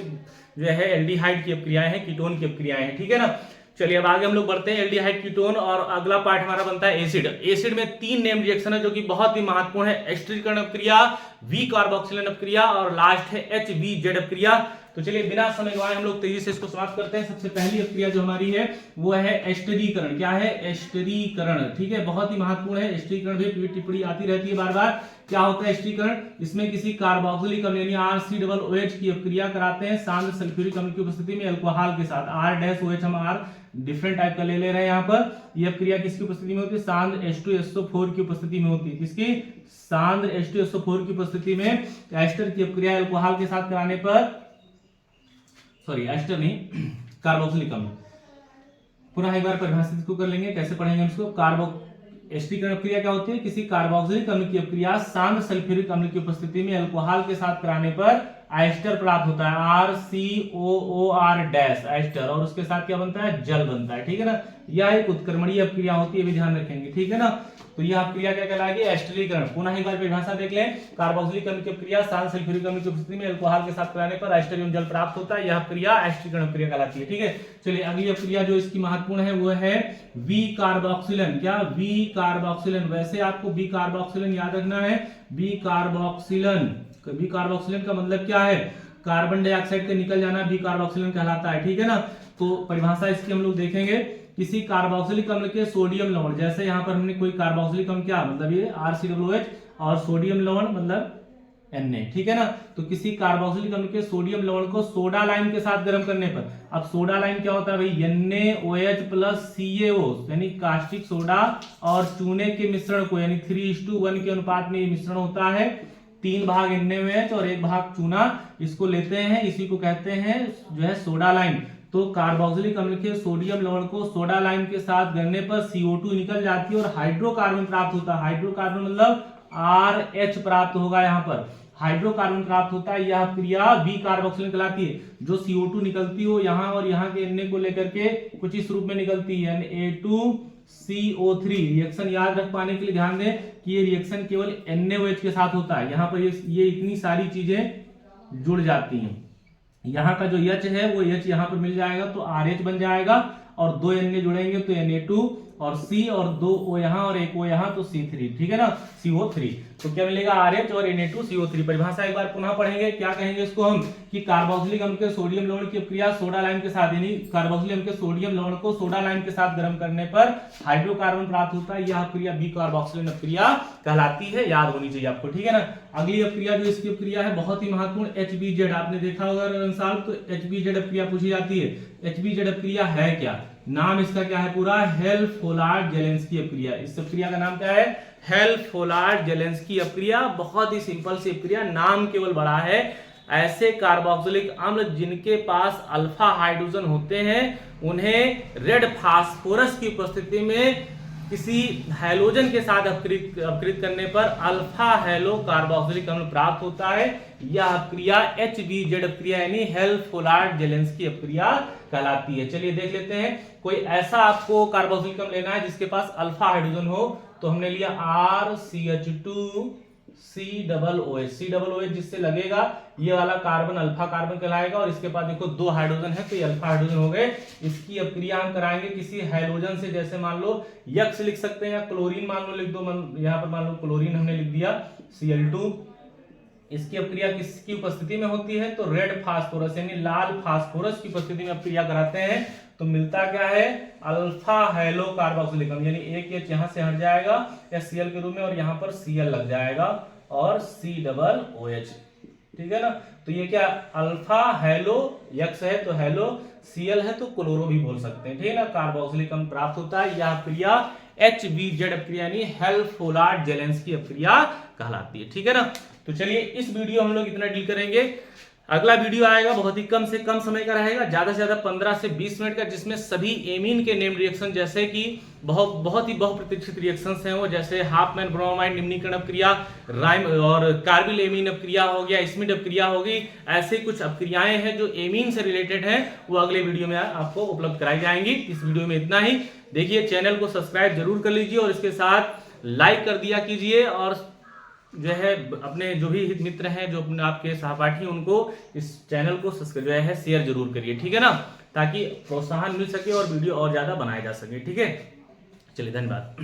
Speaker 1: जो है एल्डिहाइड की अपक्रियाएं हैं, कीटोन की अपक्रियाएं हैं, ठीक है ना। चलिए अब आगे हम लोग बढ़ते हैं, एल्डिहाइड, कीटोन, और अगला पार्ट हमारा बनता है एसिड। एसिड में 3 नेम रिएक्शन है जो कि बहुत ही महत्वपूर्ण है, एस्टरीकरण अपक्रिया, वी कार्बोक्सिलेन अपक्रिया और लास्ट है HBZ अपक्रिया। तो चलिए बिना समय गवाए हम लोग तेजी से इसको समाप्त करते हैं। सबसे पहली अपक्रिया जो हमारी है वो है एस्टरीकरण। क्या है, एस्टरीकरण, ठीक है, बहुत ही महत्वपूर्ण है। एस्टरीकरण भी टिप्पणी आती रहती है बार बार। क्या होता है एस्टरीकरण, इसमें किसी कार्बोक्सिलिक अम्ल यानी RCOOH की अपक्रिया कराते हैं सांद्र सल्फ्यूरिक अम्ल की उपस्थिति में अल्कोहल के साथ। R-OH हम R डिफरेंट टाइप का ले रहे हैं यहाँ पर। यह अपक्रिया किसकी उपस्थिति में होती है, सांद्र H2SO4 की उपस्थिति में होती है। किसकी, सांद्र H2SO4 की उपस्थिति में एस्टर की अपक्रिया अल्कोहल के साथ कराने पर, सॉरी एस्टर नहीं, कार्बोक्सिलिक अम्ल। पुनः एक बार परिभाषित इसको कर लेंगे, कैसे पढ़ेंगे इसको। एस्टरीकरण अपक्रिया क्या होती है, किसी कार्बोक्सिलिक अम्ल की अपक्रिया सांद्र सल्फ्यूरिक अम्ल की उपस्थिति में अल्कोहल के साथ कराने पर एस्टर प्राप्त होता है, RCOOR एस्टर, और उसके साथ क्या बनता है, जल बनता है, ठीक है ना। यह एक उत्क्रमणीय अपक्रिया होती है, भी ध्यान रखेंगे, ठीक है ना। तो यह अपक्रिया क्या कहलाएगी, एस्टरीकरण। पुनः एक बार परिभाषा देख लें, कार्बोक्सिलिक अम्ल की अपक्रिया सांद्र सल्फ्यूरिक अम्ल की उपस्थिति में अल्कोहल के साथ कराने पर एस्टर एवं जल प्राप्त होता है, यह अपक्रिया एस्टरीकरण अपक्रिया कहलाती है, ठीक है। चलिए अगली अपक्रिया जो इसकी महत्वपूर्ण है वो है वी कार्बोक्सिलन। क्या, वी कार्बोक्सिलन। वैसे आपको वी कार्बोक्सिलन याद रखना है, वी कार्बोक्सिलन का मतलब क्या है, कार्बन डाइऑक्साइड का निकल जाना वी कार्बोक्सिलन कहलाता है, ठीक है ना। तो परिभाषा इसकी हम लोग देखेंगे, किसी कार्बोक्सिलिक अम्ल के सोडियम लवण, जैसे यहाँ पर हमने कोई कार्बोक्सिलिक अम्ल, क्या मतलब ये RCOOH, और सोडियम लवण मतलब Na, ठीक है ना। तो किसी कार्बोक्सिलिक अम्ल के सोडियम लवण को सोडा लाइम के साथ गर्म करने पर, अब सोडा लाइम क्या होता है भाई, NaOH प्लस CaO, यानी कास्टिक सोडा और चूने के मिश्रण को, यानी 3:1 के अनुपात में ये मिश्रण होता है, 3 भाग NaOH और 1 भाग चूना, इसको लेते हैं, इसी को कहते हैं जो है सोडा लाइम। तो कार्बोक्सिलिक अम्ल के सोडियम लवण को सोडा लाइम के साथ गलने पर CO2 निकल जाती है और हाइड्रोकार्बन प्राप्त होता है। हाइड्रोकार्बन मतलब RH प्राप्त होगा, यहाँ पर हाइड्रोकार्बन प्राप्त होता है। यह क्रिया वी कार्बोक्सिलिन कहलाती है। जो CO2 निकलती हो यहाँ और यहाँ के Na को लेकर के कुछ इस रूप में निकलती है, Na2CO3। रिएक्शन याद रख पाने के लिए ध्यान दें कि ये रिएक्शन केवल NaOH के साथ होता है। यहाँ पर ये इतनी सारी चीजें जुड़ जाती हैं। यहाँ का जो H है वो H यहाँ पर मिल जाएगा तो RH बन जाएगा, और 2 Na जुड़ेंगे तो Na2 और C, और 2 O यहाँ और 1 O यहाँ तो C3, ठीक है ना, CO3। तो क्या मिलेगा, RH और Na2CO3। परिभाषा एक बार पुनः पढ़ेंगे, क्या कहेंगे इसको हम, कि कार्बोक्सिलिक अम्ल के सोडियम लवण की अपक्रिया सोडा लाइम के साथ, यानी कार्बोक्सिलिक अम्ल के सोडियम लवण को सोडा लाइम के साथ गर्म करने पर हाइड्रोकार्बन प्राप्त होता है। यह अपक्रिया बी कार्बोक्सिलिन अपक्रिया कहलाती है, याद होनी चाहिए आपको, ठीक है ना। अगली अपक्रिया जो इसकी अपक्रिया है बहुत ही महत्वपूर्ण, HBZ। आपने देखा होगा इंसान तो HBZ अपक्रिया पूछी जाती है। HBZ अपक्रिया है क्या, नाम इसका क्या है पूरा, हेल्फ-होलार्ड-जेलेंस्की अपक्रिया। इस अपक्रिया का नाम क्या है, हेल्फ-होलार्ड-जेलेंस्की अपक्रिया। बहुत ही सिंपल सी अपक्रिया, नाम केवल बड़ा है। ऐसे कार्बोक्सिलिक अम्ल जिनके पास अल्फा हाइड्रोजन होते हैं उन्हें रेड फास्फोरस की उपस्थिति में किसी हैलोजन के साथ अपकृत करने पर अल्फा हैलो कार्बोक्सिलिक अम्ल प्राप्त होता है। यह अपक्रिया HBZ अपक्रिया यानी हेल्फ-होलार्ड-जेलेंस्की अपक्रिया कहलाती है। चलिए देख लेते हैं, कोई ऐसा आपको कार्बोक्सिलिक अम्ल लेना है जिसके पास अल्फा हाइड्रोजन हो, तो हमने लिया RCH2COOH जिससे लगेगा ये वाला कार्बन अल्फा कार्बन कहलाएगा, और इसके बाद देखो 2 हाइड्रोजन है तो ये अल्फा हाइड्रोजन हो गए। इसकी अपक्रिया हम कराएंगे किसी हैलोजन से, जैसे मान लो यक्स लिख सकते हैं या क्लोरीन मान लो लिख दो, यहाँ पर मान लो क्लोरीन हमने लिख दिया Cl2। इसकी अपक्रिया किसकी उपस्थिति में होती है, तो रेड फास्फोरस यानी लाल फास्फोरस की उपस्थिति में अपक्रिया कराते हैं, तो मिलता क्या है, अल्फा हैलो कार्बोक्सिलिक अम्ल, यानी एक H यहाँ से हट जाएगा Cl के रूप में और यहाँ पर Cl लग जाएगा और COOH, ठीक है ना। तो ये क्या अल्फा हेलो यक्स है तो हेलो, Cl है तो क्लोरो भी बोल सकते हैं, ठीक है ना। कार्बोक्सिलिक अम्ल प्राप्त होता है। यह अपक्रिया HVZ अपक्रिया यानी हेल्फोलाट-जेलेंस्की अपक्रिया कहलाती है, ठीक है ना। तो चलिए इस वीडियो हम लोग इतना डील करेंगे। अगला वीडियो आएगा बहुत ही कम से कम समय का रहेगा, ज्यादा से ज्यादा 15 से 20 मिनट का, जिसमें सभी एमीन के नेम रिएक्शन जैसे कि बहुत ही बहुप्रतीक्षित रिएक्शंस हैं वो, जैसे हाफमैन ब्रोमाइड निम्नीकरण अपक्रिया, राइम और कार्बिल एमीन अपक्रिया हो गया, स्मिड अपक्रिया होगी। ऐसे कुछ अपक्रियाएं हैं जो एमीन से रिलेटेड हैं, वो अगले वीडियो में आपको उपलब्ध कराई जाएंगी। इस वीडियो में इतना ही। देखिए चैनल को सब्सक्राइब जरूर कर लीजिए और इसके साथ लाइक कर दिया कीजिए, और जो है अपने जो भी हित मित्र हैं, जो अपने आपके सहपाठी, उनको इस चैनल को जो है शेयर जरूर करिए, ठीक है ना, ताकि प्रोत्साहन मिल सके और वीडियो और ज्यादा बनाए जा सके, ठीक है। चलिए धन्यवाद।